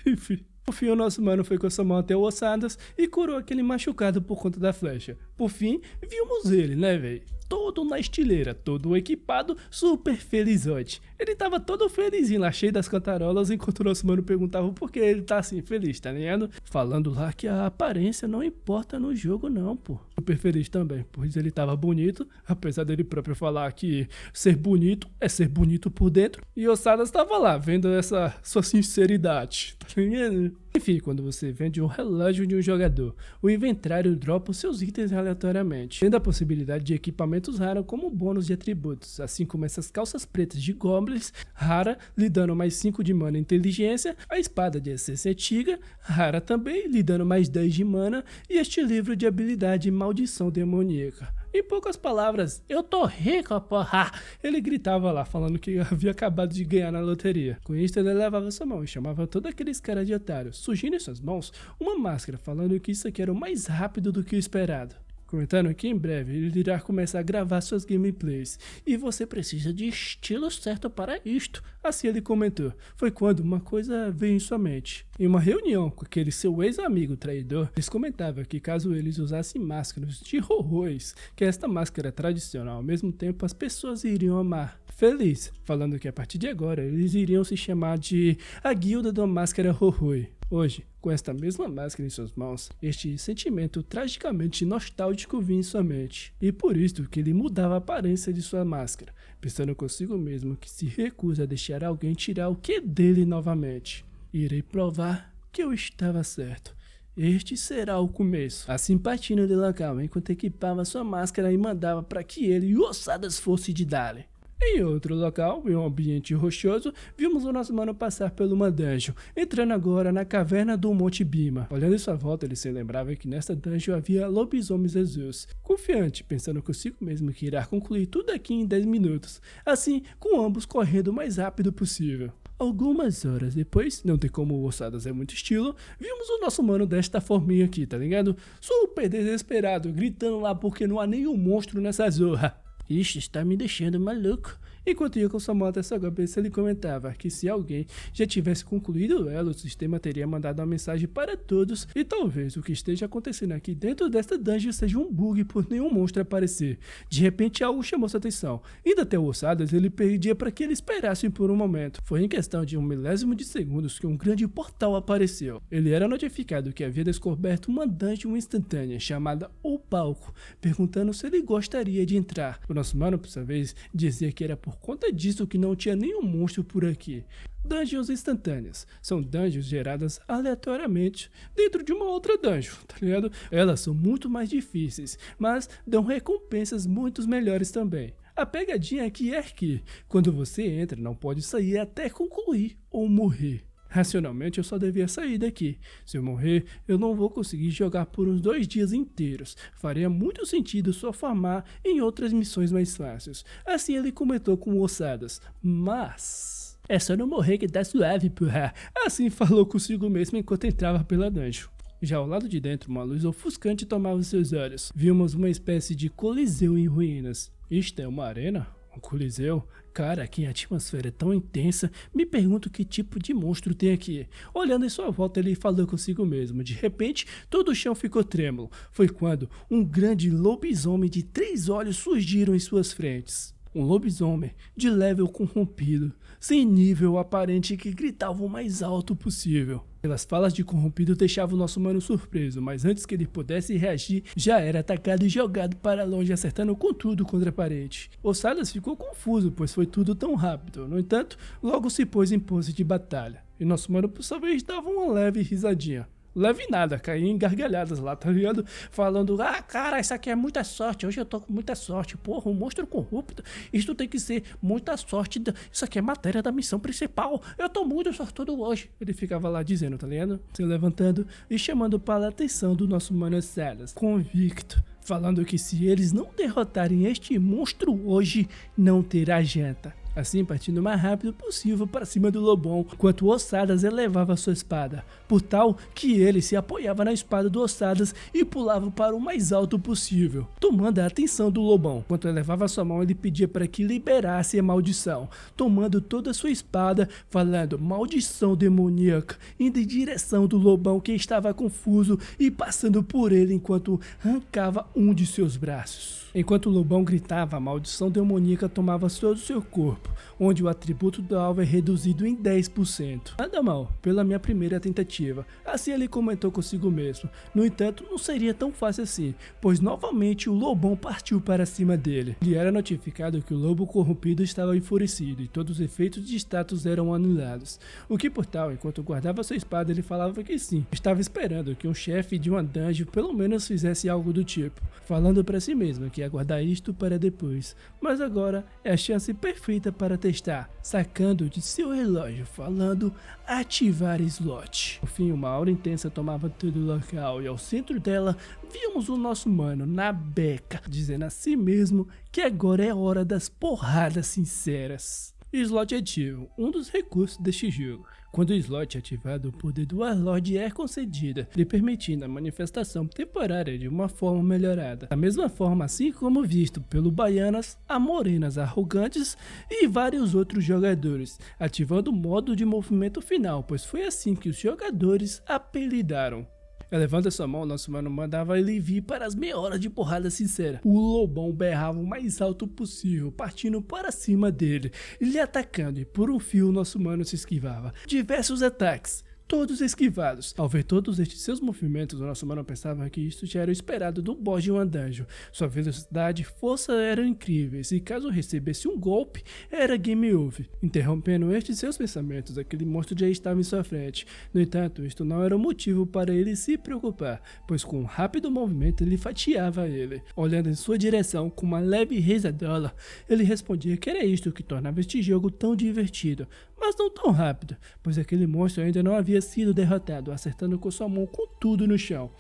A: Enfim. Por fim, o nosso mano foi com sua mão até o Ossadas e curou aquele machucado por conta da flecha. Por fim, vimos ele, né, velho? Todo na estileira, todo equipado, super felizote. Ele tava todo felizinho lá, cheio das cantarolas, enquanto o nosso mano perguntava por que ele tá assim feliz, tá ligado? Falando lá que a aparência não importa no jogo não, pô. Super feliz também, pois ele tava bonito, apesar dele próprio falar que ser bonito é ser bonito por dentro. E Ossadas tava lá, vendo essa sua sinceridade, tá ligado? Enfim, quando você vende um relógio de um jogador, o inventário dropa os seus itens aleatoriamente, tendo a possibilidade de equipamentos raros como bônus de atributos, assim como essas calças pretas de goblins, rara, lhe dando mais 5 de mana e inteligência, a espada de essência antiga, rara também, lhe dando mais 10 de mana, e este livro de habilidade maldição demoníaca. Em poucas palavras, eu tô rico, porra! Ele gritava lá, falando que havia acabado de ganhar na loteria. Com isso, ele levava sua mão e chamava todos aqueles caras de otários, surgindo em suas mãos uma máscara, falando que isso aqui era o mais rápido do que o esperado. Comentando que em breve ele irá começar a gravar suas gameplays, e você precisa de estilo certo para isto, assim ele comentou. Foi quando uma coisa veio em sua mente. Em uma reunião com aquele seu ex-amigo traidor, eles comentavam que caso eles usassem máscaras de horrores, que esta máscara tradicional, ao mesmo tempo as pessoas iriam amar. Feliz, falando que a partir de agora eles iriam se chamar de a Guilda da Máscara Horror. Hoje, com esta mesma máscara em suas mãos, este sentimento tragicamente nostálgico vinha em sua mente, e por isso que ele mudava a aparência de sua máscara, pensando consigo mesmo que se recusa a deixar alguém tirar o que dele novamente. Irei provar que eu estava certo. Este será o começo. Assim Patino de Lacal, enquanto equipava sua máscara e mandava para que ele e Ossadas fosse de Dale. Em outro local, em um ambiente rochoso, vimos o nosso mano passar por uma dungeon, entrando agora na caverna do Monte Bima. Olhando em sua volta, ele se lembrava que nesta dungeon havia lobisomens azuis. Confiante, pensando consigo mesmo que irá concluir tudo aqui em 10 minutos, assim, com ambos correndo o mais rápido possível. Algumas horas depois, não tem como o Ossadas é muito estilo, vimos o nosso mano desta forminha aqui, tá ligado? Super desesperado, gritando lá porque não há nenhum monstro nessa zorra. Ixi, está me deixando maluco. Enquanto ia com sua moto essa cabeça, ele comentava que se alguém já tivesse concluído ela, o sistema teria mandado uma mensagem para todos e talvez o que esteja acontecendo aqui dentro desta dungeon seja um bug por nenhum monstro aparecer. De repente algo chamou sua atenção. Indo até o Ossadas, ele pedia para que ele esperasse por um momento. Foi em questão de 1 milésimo de segundos que um grande portal apareceu. Ele era notificado que havia descoberto uma dungeon instantânea chamada O Palco, perguntando se ele gostaria de entrar. O nosso mano, por sua vez, dizia que era por conta disso que não tinha nenhum monstro por aqui. Dungeons instantâneas são dungeons geradas aleatoriamente dentro de uma outra dungeon, tá ligado? Elas são muito mais difíceis, mas dão recompensas muito melhores também. A pegadinha aqui é que, quando você entra, não pode sair até concluir ou morrer. Racionalmente eu só devia sair daqui. Se eu morrer, eu não vou conseguir jogar por uns 2 dias inteiros. Faria muito sentido só farmar em outras missões mais fáceis. Assim ele comentou com Ossadas. Mas é só não morrer que tá suave, porra. Assim falou consigo mesmo enquanto entrava pela dungeon. Já ao lado de dentro, uma luz ofuscante tomava seus olhos. Vimos uma espécie de coliseu em ruínas. Isto é uma arena? Um coliseu? Cara, aqui a atmosfera é tão intensa, me pergunto que tipo de monstro tem aqui. Olhando em sua volta, ele falou consigo mesmo. De repente, todo o chão ficou trêmulo. Foi quando um grande lobisomem de 3 olhos surgiram em suas frentes. Um lobisomem de level corrompido, sem nível aparente, que gritava o mais alto possível. Pelas falas de corrompido deixava o nosso mano surpreso, mas antes que ele pudesse reagir, já era atacado e jogado para longe, acertando com tudo contra a parede. Ossadas ficou confuso, pois foi tudo tão rápido. No entanto, logo se pôs em pose de batalha. E nosso mano por sua vez dava uma leve risadinha. Leve nada, caí em gargalhadas lá, tá ligado? Falando, ah, cara, isso aqui é muita sorte, hoje eu tô com muita sorte, porra, um monstro corrupto, isso tem que ser muita sorte, isso aqui é matéria da missão principal, eu tô muito sortudo hoje. Ele ficava lá dizendo, tá ligado? Se levantando e chamando para a atenção do nosso mano Salas, convicto, falando que se eles não derrotarem este monstro hoje, não terá janta. Assim, partindo o mais rápido possível para cima do Lobão, enquanto Ossadas elevava sua espada, por tal que ele se apoiava na espada do Ossadas e pulava para o mais alto possível, tomando a atenção do Lobão. Enquanto elevava sua mão, ele pedia para que liberasse a maldição, tomando toda a sua espada, falando maldição demoníaca, indo em direção do Lobão, que estava confuso e passando por ele enquanto arrancava um de seus braços. Enquanto o Lobão gritava, a maldição demoníaca tomava todo o seu corpo, onde o atributo do alvo é reduzido em 10%. Nada mal, pela minha primeira tentativa. Assim ele comentou consigo mesmo. No entanto, não seria tão fácil assim, pois novamente o Lobão partiu para cima dele. Ele era notificado que o lobo corrompido estava enfurecido e todos os efeitos de status eram anulados. O que por tal, enquanto guardava sua espada, ele falava que sim, estava esperando que um chefe de uma dungeon pelo menos fizesse algo do tipo, falando para si mesmo que ia guardar isto para depois, mas agora é a chance perfeita para testar, sacando de seu relógio, falando ativar slot. Por fim, uma aura intensa tomava todo o local e ao centro dela víamos o nosso mano na beca, dizendo a si mesmo que agora é hora das porradas sinceras. Slot ativo, um dos recursos deste jogo. Quando o slot é ativado, o poder do Warlord é concedida, lhe permitindo a manifestação temporária de uma forma melhorada. Da mesma forma, assim como visto pelo Baianas, a Morenas Arrogantes e vários outros jogadores, ativando o modo de movimento final, pois foi assim que os jogadores apelidaram. Elevando a sua mão, nosso mano mandava ele vir para as meia hora de porrada sincera. O Lobão berrava o mais alto possível, partindo para cima dele, lhe atacando, e por um fio nosso mano se esquivava diversos ataques. todos esquivados. Ao ver todos estes seus movimentos, o nosso mano pensava que isso já era o esperado do boss de uma dungeon. Sua velocidade e força eram incríveis, e caso recebesse um golpe, era game over. Interrompendo estes seus pensamentos, aquele monstro já estava em sua frente. No entanto, isto não era o motivo para ele se preocupar, pois com um rápido movimento ele fatiava ele. Olhando em sua direção com uma leve risadola, ele respondia que era isto que tornava este jogo tão divertido, mas não tão rápido, pois aquele monstro ainda não havia sido derrotado, acertando com sua mão com tudo no chão.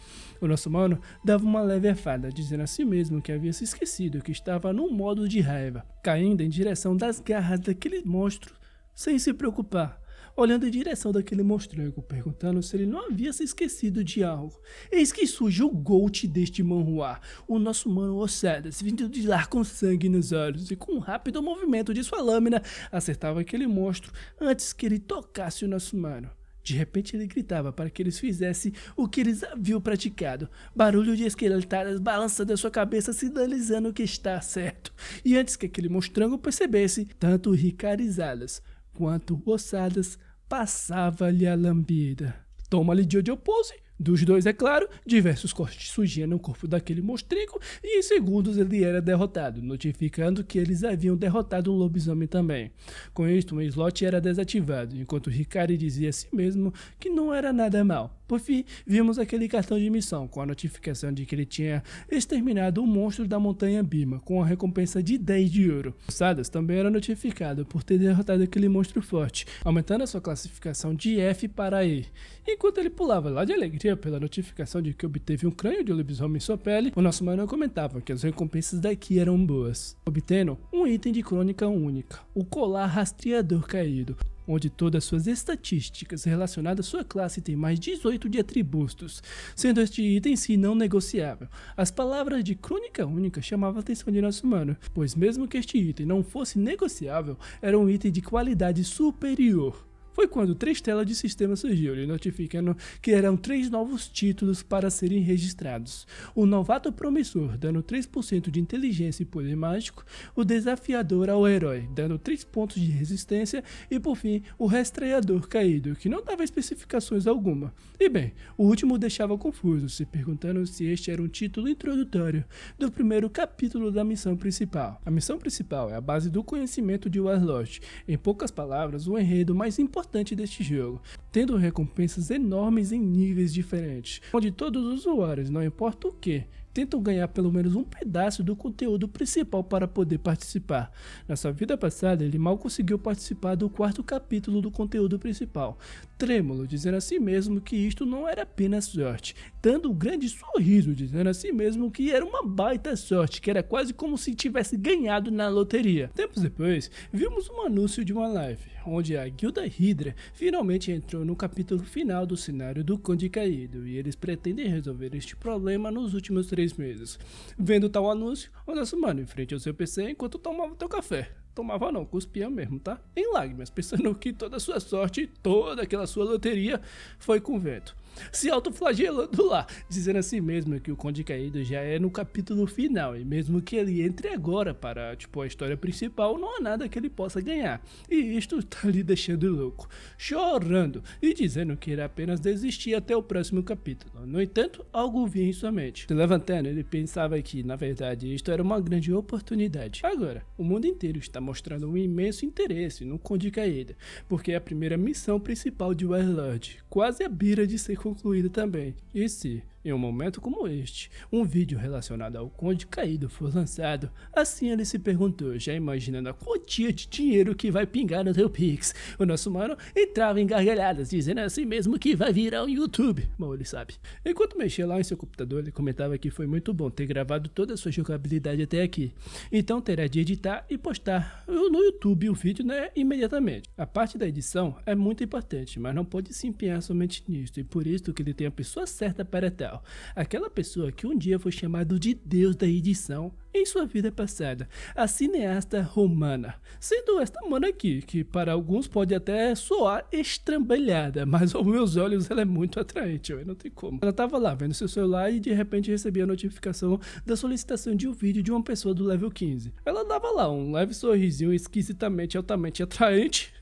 A: O nosso mano dava uma leve afada, dizendo a si mesmo que havia se esquecido que estava num modo de raiva, caindo em direção das garras daquele monstro sem se preocupar. Olhando em direção daquele monstrengo, perguntando se ele não havia se esquecido de algo. Eis que surge o Gold deste manhwa, o nosso mano Ossadas, vindo de lá com sangue nos olhos, e com um rápido movimento de sua lâmina, acertava aquele monstro antes que ele tocasse o nosso mano. De repente ele gritava para que eles fizessem o que eles haviam praticado. Barulho de esqueletadas balançando a sua cabeça, sinalizando que está certo. E antes que aquele monstrengo percebesse, tanto Ricarizadas quanto Ossadas passava-lhe a lambida. Toma-lhe Jojo Pose. Dos dois, é claro, diversos cortes surgiam no corpo daquele monstrengo e em segundos ele era derrotado, notificando que eles haviam derrotado um lobisomem também. Com isto, um slot era desativado, enquanto Hikari dizia a si mesmo que não era nada mal. Por fim, vimos aquele cartão de missão com a notificação de que ele tinha exterminado o monstro da montanha Bima, com a recompensa de 10 de ouro. Sadas também era notificado por ter derrotado aquele monstro forte, aumentando a sua classificação de F para E. Enquanto ele pulava lá de alegria pela notificação de que obteve um crânio de lobisomem em sua pele, o nosso mano comentava que as recompensas daqui eram boas, obtendo um item de crônica única, o colar rastreador caído, onde todas suas estatísticas relacionadas à sua classe têm mais 18 de atributos, sendo este item em si não negociável. As palavras de crônica única chamavam a atenção de nosso mano, pois mesmo que este item não fosse negociável, era um item de qualidade superior. Foi quando 3 telas de sistema surgiu, lhe notificando que eram 3 novos títulos para serem registrados. O novato promissor, dando 3% de inteligência e poder mágico, o desafiador ao herói, dando 3 pontos de resistência, e por fim, o rastreador caído, que não dava especificações alguma. E bem, o último deixava confuso, se perguntando se este era um título introdutório do primeiro capítulo da missão principal. A missão principal é a base do conhecimento de Warlord, em poucas palavras, o enredo mais importante deste jogo, tendo recompensas enormes em níveis diferentes, onde todos os usuários, não importa o que, tentam ganhar pelo menos um pedaço do conteúdo principal para poder participar. Na sua vida passada, ele mal conseguiu participar do 4º capítulo do conteúdo principal, trêmulo, dizendo a si mesmo que isto não era apenas sorte, dando um grande sorriso, dizendo a si mesmo que era uma baita sorte, que era quase como se tivesse ganhado na loteria. Tempos depois, vimos um anúncio de uma live, onde a Guilda Hydra finalmente entrou no capítulo final do cenário do Conde Caído, e eles pretendem resolver este problema nos últimos 3 meses. Vendo tal anúncio, o nosso mano em frente ao seu PC enquanto tomava teu café. Tomava não, cuspia mesmo, tá? Em lágrimas, pensando que toda a sua sorte, toda aquela sua loteria foi com vento. Se autoflagelando lá, dizendo a si mesmo que o Conde Caído já é no capítulo final, e mesmo que ele entre agora para, a história principal, não há nada que ele possa ganhar. E isto tá lhe deixando louco, chorando e dizendo que irá apenas desistir até o próximo capítulo. No entanto, algo vinha em sua mente. Se levantando, ele pensava que, na verdade, isto era uma grande oportunidade. Agora, o mundo inteiro está mostrando um imenso interesse no Conde Caído, porque é a primeira missão principal de Warlord, quase à beira de ser concluída também. E se, em um momento como este, um vídeo relacionado ao Conde Caído for lançado, assim ele se perguntou, já imaginando a quantia de dinheiro que vai pingar no teu Pix. O nosso mano entrava em gargalhadas, dizendo a si mesmo que vai virar um YouTube. Bom, ele sabe. Enquanto mexia lá em seu computador, ele comentava que foi muito bom ter gravado toda a sua jogabilidade até aqui. Então terá de editar e postar no YouTube o vídeo, imediatamente. A parte da edição é muito importante, mas não pode se empenhar somente nisso, e por isso que ele tem a pessoa certa para tal. Aquela pessoa que um dia foi chamado de Deus da edição em sua vida passada, a cineasta romana, sendo esta mana aqui, que para alguns pode até soar estrambelhada, mas aos meus olhos ela é muito atraente, não tem como. Ela estava lá vendo seu celular e de repente recebia a notificação da solicitação de um vídeo de uma pessoa do level 15. Ela dava lá um leve sorrisinho esquisitamente altamente atraente,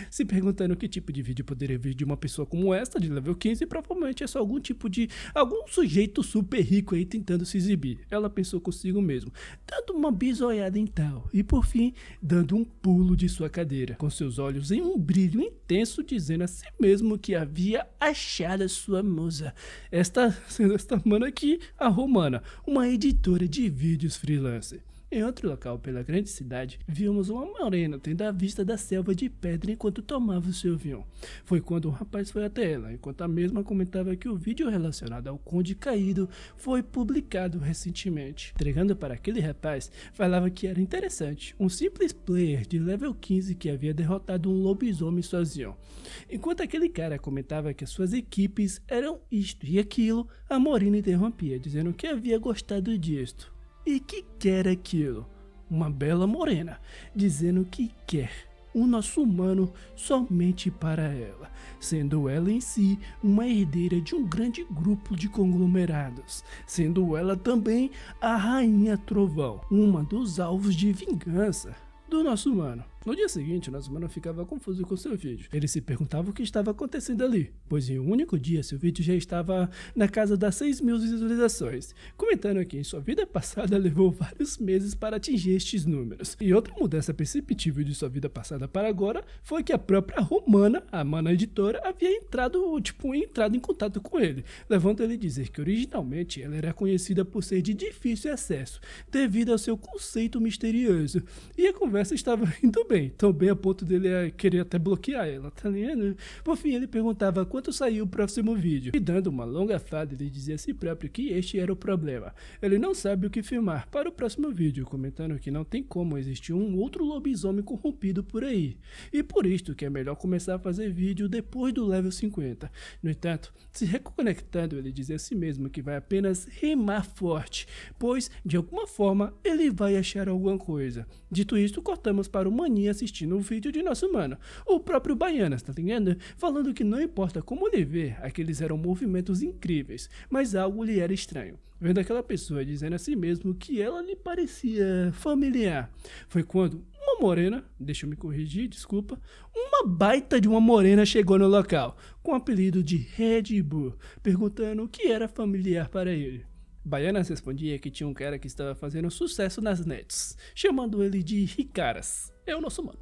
A: Se perguntando que tipo de vídeo poderia vir de uma pessoa como esta, de level 15, provavelmente é só algum sujeito super rico aí tentando se exibir. Ela pensou consigo mesmo, dando uma bisoiada em tal, e por fim, dando um pulo de sua cadeira, com seus olhos em um brilho intenso, dizendo a si mesmo que havia achado a sua musa. Esta mana aqui, a Romana, uma editora de vídeos freelancer. Em outro local pela grande cidade, vimos uma morena tendo a vista da selva de pedra enquanto tomava o seu vinho. Foi quando o rapaz foi até ela, enquanto a mesma comentava que o vídeo relacionado ao Conde Caído foi publicado recentemente. Entregando para aquele rapaz, falava que era interessante, um simples player de level 15 que havia derrotado um lobisomem sozinho. Enquanto aquele cara comentava que as suas equipes eram isto e aquilo, a morena interrompia, dizendo que havia gostado disto. E que quer aquilo? Uma bela morena, dizendo que quer o nosso humano somente para ela, sendo ela em si uma herdeira de um grande grupo de conglomerados, sendo ela também a Rainha Trovão, uma dos alvos de vingança do nosso humano. No dia seguinte, nosso mano ficava confuso com seu vídeo. Ele se perguntava o que estava acontecendo ali, pois em um único dia seu vídeo já estava na casa das 6.000 visualizações, comentando que em sua vida passada levou vários meses para atingir estes números. E outra mudança perceptível de sua vida passada para agora foi que a própria Romana, a mana editora, havia entrado em contato com ele, levando ele a dizer que originalmente ela era conhecida por ser de difícil acesso, devido ao seu conceito misterioso, e a conversa estava indo bem. Tão bem a ponto dele querer até bloquear ela, tá ligado? Por fim, ele perguntava quando saiu o próximo vídeo. E dando uma longa fada, ele dizia a si próprio que este era o problema. Ele não sabe o que filmar para o próximo vídeo, comentando que não tem como existir um outro lobisomem corrompido por aí. E por isto que é melhor começar a fazer vídeo depois do level 50. No entanto, se reconectando, ele dizia a si mesmo que vai apenas remar forte, pois, de alguma forma, ele vai achar alguma coisa. Dito isto, cortamos para o Maninha assistindo um vídeo de nosso mano, o próprio Baianas, tá ligado? Falando que não importa como ele vê, aqueles eram movimentos incríveis, mas algo lhe era estranho. Vendo aquela pessoa dizendo a si mesmo que ela lhe parecia familiar. Foi quando uma morena, deixa eu me corrigir, desculpa, uma baita de uma morena chegou no local, com o apelido de Red Bull, perguntando o que era familiar para ele. Baianas respondia que tinha um cara que estava fazendo sucesso nas nets, chamando ele de Ricaras. É o nosso mano.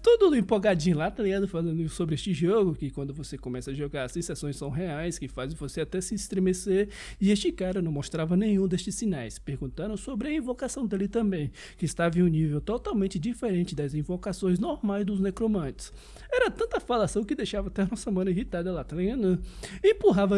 A: Todo empolgadinho lá, tá ligado? Falando sobre este jogo, que quando você começa a jogar, as sensações são reais, que fazem você até se estremecer. E este cara não mostrava nenhum destes sinais, perguntando sobre a invocação dele também, que estava em um nível totalmente diferente das invocações normais dos necromantes. Era tanta falação que deixava até a nossa mana irritada lá, tá ligado? Empurrando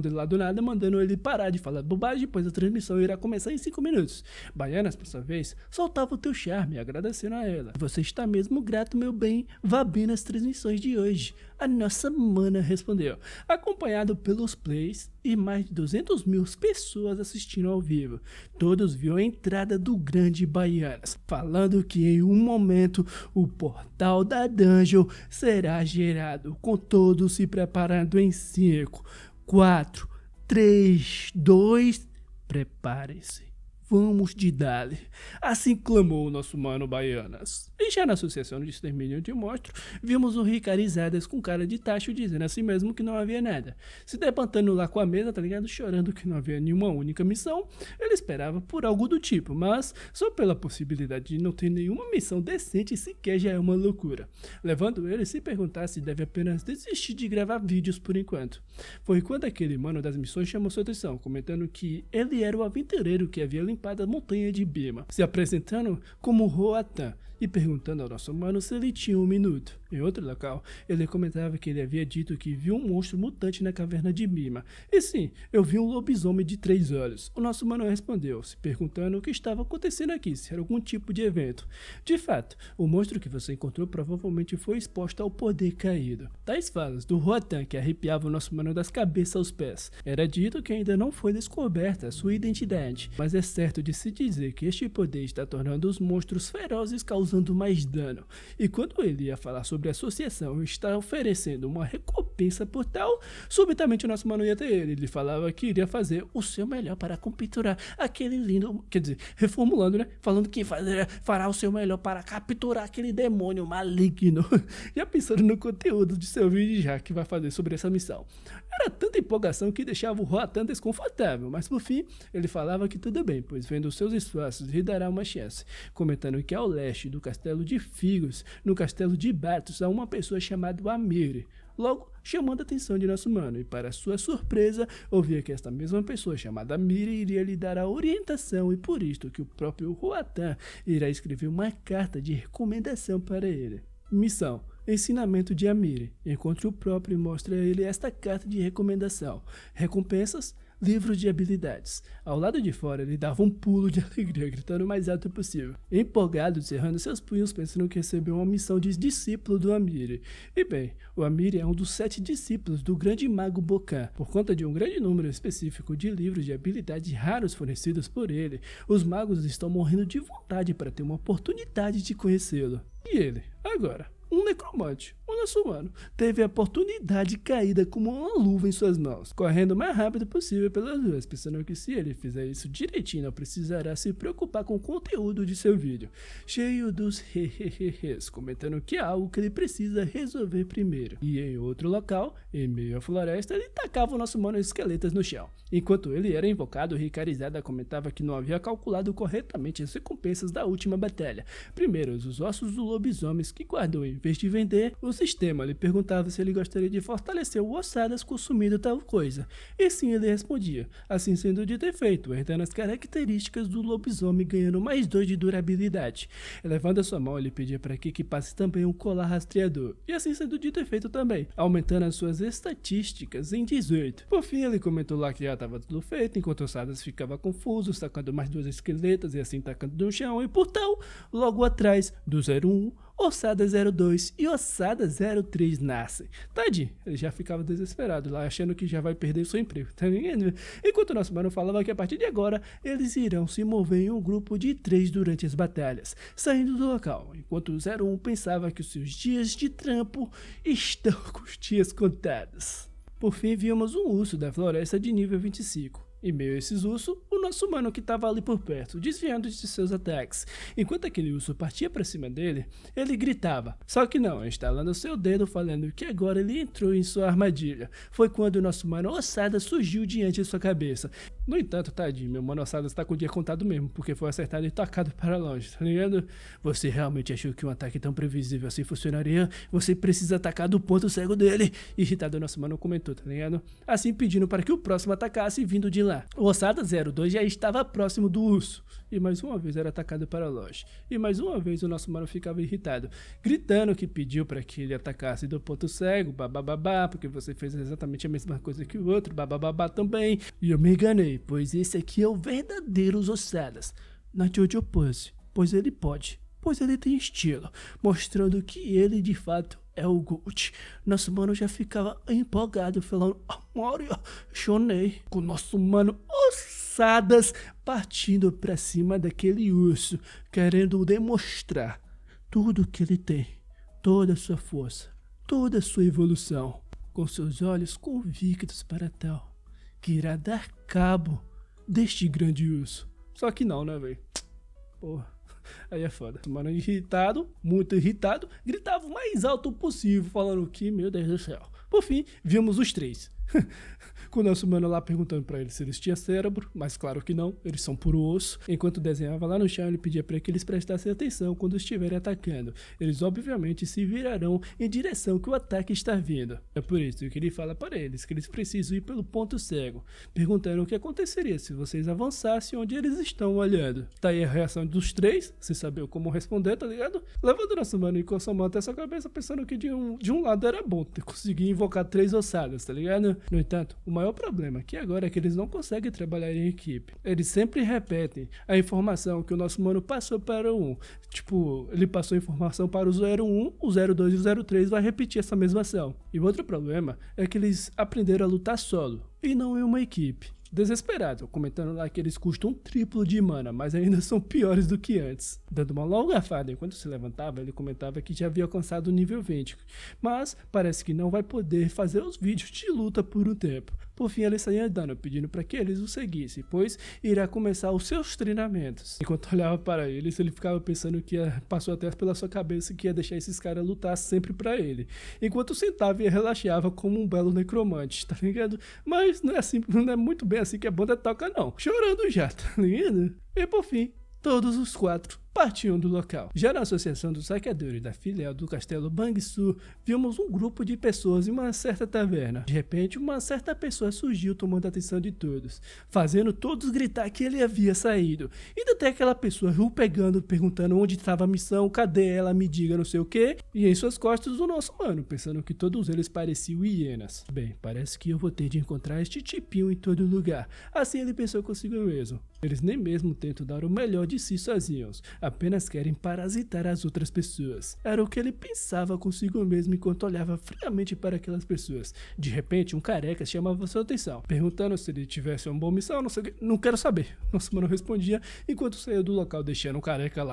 A: ele lá do nada, mandando ele parar de falar bobagem, pois a transmissão irá começar em 5 minutos. Baianas, por sua vez, soltava o teu charme, agradecendo a ela. Você está mesmo grato, meu bem, vá bem nas transmissões de hoje. A nossa mana respondeu, acompanhado pelos plays e mais de 200.000 pessoas assistindo ao vivo. Todos viram a entrada do grande Baianas, falando que em um momento o portal da dungeon será gerado, com todos se preparando em 5, 4, 3, 2, preparem-se. Vamos de dali. Assim clamou o nosso mano Baianas. E já na associação de extermínio de monstro, vimos o Ricarizadas com cara de tacho dizendo a si mesmo que não havia nada. Se debandando lá com a mesa, tá ligado? Chorando que não havia nenhuma única missão, ele esperava por algo do tipo, mas só pela possibilidade de não ter nenhuma missão decente sequer já é uma loucura. Levando ele a se perguntar se deve apenas desistir de gravar vídeos por enquanto. Foi quando aquele mano das missões chamou sua atenção, comentando que ele era o aventureiro que havia limpado a montanha de Bima, se apresentando como Roatan e perguntando ao nosso mano se ele tinha 1 minuto. Em outro local, ele comentava que ele havia dito que viu um monstro mutante na caverna de Bima. E sim, eu vi um lobisomem de 3 olhos. O nosso mano respondeu, se perguntando o que estava acontecendo aqui, se era algum tipo de evento. De fato, o monstro que você encontrou provavelmente foi exposto ao poder caído. Tais falas do Roatan que arrepiava o nosso mano das cabeças aos pés. Era dito que ainda não foi descoberta a sua identidade, mas é certo certo de se dizer que este poder está tornando os monstros ferozes causando mais dano, e quando ele ia falar sobre a associação e está oferecendo uma recompensa por tal, subitamente o nosso mano ia ter ele. Ele falava que iria fazer o seu melhor para capturar aquele lindo, quer dizer, reformulando, né? Falando que fará o seu melhor para capturar aquele demônio maligno. Já pensando no conteúdo de seu vídeo já que vai fazer sobre essa missão. Era tanta empolgação que deixava o Roatan desconfortável, mas por fim ele falava que tudo bem, pois vendo os seus esforços lhe dará uma chance, comentando que ao leste do castelo de Figos, no castelo de Batos, há uma pessoa chamada Amiri. Logo, chamando a atenção de nosso mano, e para sua surpresa, ouvia que esta mesma pessoa chamada Amiri iria lhe dar a orientação, e por isto que o próprio Roatan irá escrever uma carta de recomendação para ele. Missão: ensinamento de Amiri. Encontre o próprio e mostre a ele esta carta de recomendação. Recompensas: livro de habilidades. Ao lado de fora, ele dava um pulo de alegria, gritando o mais alto possível. Empolgado, cerrando seus punhos, pensando que recebeu uma missão de discípulo do Amiri. E bem, o Amiri é um dos 7 discípulos do grande mago Bokan. Por conta de um grande número específico de livros de habilidades raros fornecidos por ele, os magos estão morrendo de vontade para ter uma oportunidade de conhecê-lo. E ele, agora, um necromante, o nosso humano, teve a oportunidade caída como uma luva em suas mãos, correndo o mais rápido possível pelas ruas, pensando que se ele fizer isso direitinho, não precisará se preocupar com o conteúdo de seu vídeo, cheio dos hehehehes, comentando que é algo que ele precisa resolver primeiro. E em outro local, em meio à floresta, ele tacava o nosso humano esqueletas no chão. Enquanto ele era invocado, Ricarizada comentava que não havia calculado corretamente as recompensas da última batalha. Primeiro, os ossos do lobisomem que guardou em vez de vender. O sistema lhe perguntava se ele gostaria de fortalecer o Ossadas consumindo tal coisa. E sim, ele respondia. Assim sendo dito e feito, herdando as características do lobisomem, ganhando mais 2 de durabilidade. Elevando a sua mão, ele pedia para que equipasse também um colar rastreador. E assim sendo dito e feito também, aumentando as suas estatísticas em 18. Por fim, ele comentou lá que já estava tudo feito, enquanto Ossadas ficava confuso, sacando mais 2 esqueletas e assim tacando no chão. E por tal, logo atrás do 01, Ossada 02 e Ossada 03 nascem. Tadinho, ele já ficava desesperado lá, achando que já vai perder seu emprego, tá ligado? Enquanto o nosso mano falava que a partir de agora, eles irão se mover em um grupo de 3 durante as batalhas, saindo do local, enquanto o 01 pensava que os seus dias de trampo estão com os dias contados. Por fim, vimos um urso da floresta de nível 25. Em meio a esses ursos, o nosso mano que estava ali por perto, desviando de seus ataques. Enquanto aquele urso partia para cima dele, ele gritava. Só que não, instalando seu dedo, falando que agora ele entrou em sua armadilha. Foi quando o nosso mano Ossada surgiu diante de sua cabeça. No entanto, tadinho, meu mano Ossada está com o dia contado mesmo, porque foi acertado e tacado para longe, tá ligado? Você realmente achou que um ataque tão previsível assim funcionaria? Você precisa atacar do ponto cego dele. Irritado, o nosso mano comentou, tá ligado? Assim pedindo para que o próximo atacasse vindo de lá. O Ossada 02 já estava próximo do urso, e mais uma vez era atacado para longe. E mais uma vez o nosso mano ficava irritado, gritando que pediu para que ele atacasse do ponto cego, babababá, porque você fez exatamente a mesma coisa que o outro, babababá também. E eu me enganei, pois esse aqui é o verdadeiro Ossadas, na Jojo Pose, pois ele pode, pois ele tem estilo, mostrando que ele de fato é o Gold. Nosso mano já ficava empolgado, falando: Mario, chonei com o nosso mano Ossadas partindo pra cima daquele urso, querendo demonstrar tudo que ele tem, toda a sua força, toda a sua evolução, com seus olhos convictos para tal, que irá dar cabo deste grande urso. Só que não, né, velho? Porra. Aí é foda. O mano irritado, muito irritado, gritava o mais alto possível, falando que, meu Deus do céu. Por fim, vimos os 3. Com o nosso mano lá perguntando pra eles se eles tinham cérebro, mas claro que não, eles são puro osso. Enquanto desenhava lá no chão, ele pedia para que eles prestassem atenção quando estiverem atacando. Eles obviamente se virarão em direção que o ataque está vindo. É por isso que ele fala para eles que eles precisam ir pelo ponto cego, perguntando o que aconteceria se vocês avançassem onde eles estão olhando. Tá aí a reação dos 3, sem saber como responder, tá ligado? Levando nosso mano e coçando até sua cabeça, pensando que de um lado era bom ter conseguido invocar 3 ossadas, tá ligado? No entanto, o maior problema aqui agora é que eles não conseguem trabalhar em equipe. Eles sempre repetem a informação que o nosso mano passou para o 1. Tipo, ele passou a informação para o 01, o 02 e o 03 vai repetir essa mesma ação. E o outro problema é que eles aprenderam a lutar solo. e não em uma equipe. Desesperado, comentando lá que eles custam um triplo de mana, mas ainda são piores do que antes. Dando uma longa fada enquanto se levantava, ele comentava que já havia alcançado o nível 20, mas parece que não vai poder fazer os vídeos de luta por um tempo. Por fim, ele saía andando, pedindo para que eles o seguissem, pois irá começar os seus treinamentos. Enquanto olhava para eles, ele ficava pensando que passou até pela sua cabeça que ia deixar esses caras lutar sempre para ele. Enquanto sentava e relaxava como um belo necromante, tá ligado? Mas não é assim, não é muito bem assim que a banda toca não. Chorando já, tá ligado? E por fim, todos os 4 partiam do local. Já na associação dos saqueadores da filial do castelo Bangsu, vimos um grupo de pessoas em uma certa taverna. De repente, uma certa pessoa surgiu tomando a atenção de todos, fazendo todos gritar que ele havia saído. E até aquela pessoa o pegando, perguntando onde estava a missão, cadê ela, me diga não sei o que. E em suas costas o nosso mano, pensando que todos eles pareciam hienas. Bem, parece que eu vou ter de encontrar este tipinho em todo lugar. Assim ele pensou consigo mesmo. Eles nem mesmo tentam dar o melhor de si sozinhos, apenas querem parasitar as outras pessoas. Era o que ele pensava consigo mesmo enquanto olhava friamente para aquelas pessoas. De repente, um careca chamava sua atenção, perguntando se ele tivesse uma boa missão, não quero saber. Nosso mano respondia enquanto saía do local, deixando o careca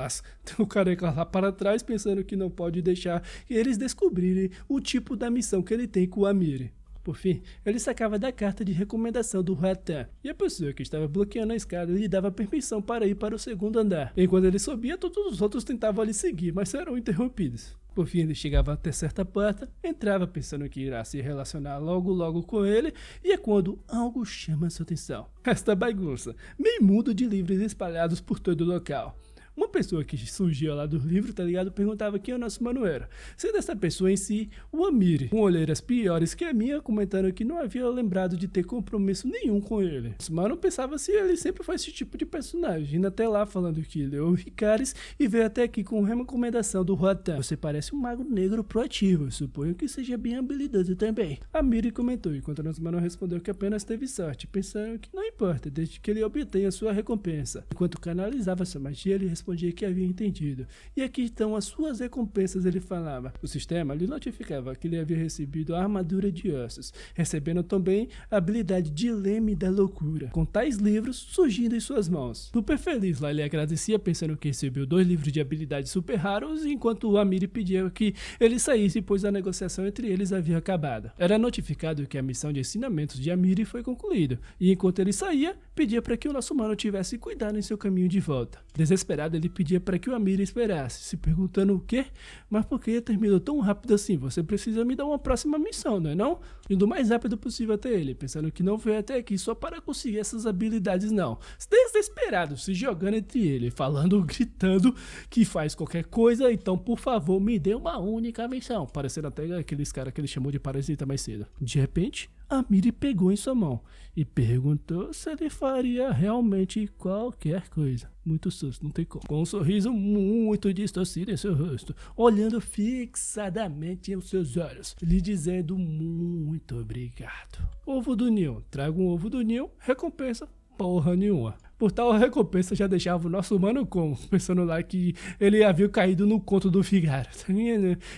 A: lá para trás, pensando que não pode deixar eles descobrirem o tipo da missão que ele tem com o Amiri. Por fim, ele sacava da carta de recomendação do Ratan, e a pessoa que estava bloqueando a escada lhe dava permissão para ir para o segundo andar. Enquanto ele subia, todos os outros tentavam lhe seguir, mas serão interrompidos. Por fim, ele chegava até certa porta, entrava pensando que irá se relacionar logo com ele, e é quando algo chama sua atenção. Esta bagunça, meio mundo de livros espalhados por todo o local. Uma pessoa que surgia lá do livro, tá ligado, perguntava quem o nosso mano era. Sendo essa pessoa em si, o Amiri, com olheiras piores que a minha, comentando que não havia lembrado de ter compromisso nenhum com ele. Nosso mano pensava se ele sempre foi esse tipo de personagem, indo até lá falando que leu o Ricaris e veio até aqui com recomendação do Rotan. Você parece um mago negro proativo, suponho que seja bem habilidoso também. Amiri comentou, enquanto nosso mano respondeu que apenas teve sorte, pensando que não importa, desde que ele obtenha sua recompensa. Enquanto canalizava sua magia, ele respondia que havia entendido. E aqui estão as suas recompensas, ele falava. O sistema lhe notificava que ele havia recebido a armadura de ossos, recebendo também a habilidade de Leme da loucura, com tais livros surgindo em suas mãos. Super feliz lá, ele agradecia pensando que recebeu 2 livros de habilidades super raros, enquanto o Amiri pedia que ele saísse, pois a negociação entre eles havia acabado. Era notificado que a missão de ensinamentos de Amiri foi concluída, e enquanto ele saía, pedia para que o nosso mano tivesse cuidado em seu caminho de volta. Desesperado, ele pedia para que o Amiri esperasse, se perguntando o quê? Mas por que terminou tão rápido assim? Você precisa me dar uma próxima missão, não é não? Indo o mais rápido possível até ele, pensando que não veio até aqui só para conseguir essas habilidades não. Desesperado, se jogando entre ele, falando, gritando que faz qualquer coisa, então por favor me dê uma única missão, parecendo até aqueles caras que ele chamou de parasita mais cedo. De repente, Amiri pegou em sua mão e perguntou se ele faria realmente qualquer coisa. Muito susto, não tem como. Com um sorriso muito distorcido em seu rosto, olhando fixadamente em seus olhos, lhe dizendo muito obrigado. Ovo do Neon, traga um ovo do Neon, recompensa porra nenhuma. Por tal recompensa já deixava o nosso mano como, pensando lá que ele havia caído no conto do Figaro.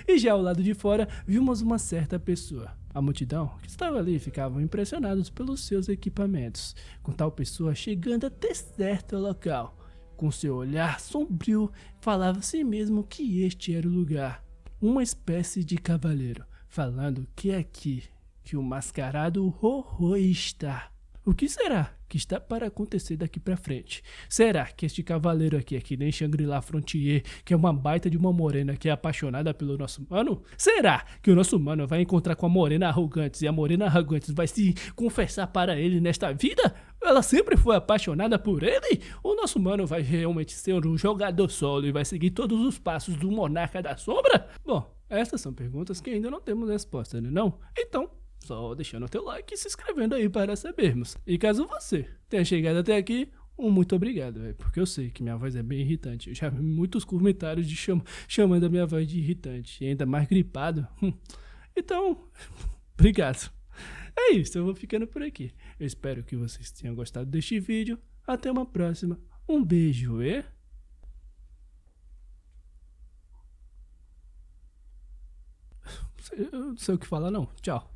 A: E já ao lado de fora, vimos uma certa pessoa. A multidão que estava ali ficavam impressionados pelos seus equipamentos, com tal pessoa chegando até certo local. Com seu olhar sombrio, falava a si mesmo que este era o lugar. Uma espécie de cavaleiro, falando que é aqui que o mascarado Ho-Ho está. O que será que está para acontecer daqui pra frente? Será que este cavaleiro aqui é que nem Shangri-La Frontier, que é uma baita de uma morena que é apaixonada pelo nosso mano? Será que o nosso mano vai encontrar com a morena Arrogantes e a morena Arrogantes vai se confessar para ele nesta vida? Ela sempre foi apaixonada por ele? O nosso mano vai realmente ser um jogador solo e vai seguir todos os passos do Monarca da Sombra? Bom, essas são perguntas que ainda não temos resposta, né não? Então, só deixando o teu like e se inscrevendo aí para sabermos. E caso você tenha chegado até aqui, muito obrigado, véio, porque eu sei que minha voz é bem irritante. Eu já vi muitos comentários de chamando a minha voz de irritante, e ainda mais gripado. Então, obrigado. É isso, eu vou ficando por aqui. Eu espero que vocês tenham gostado deste vídeo. Até uma próxima. Um beijo e... Eu não sei o que falar não. Tchau.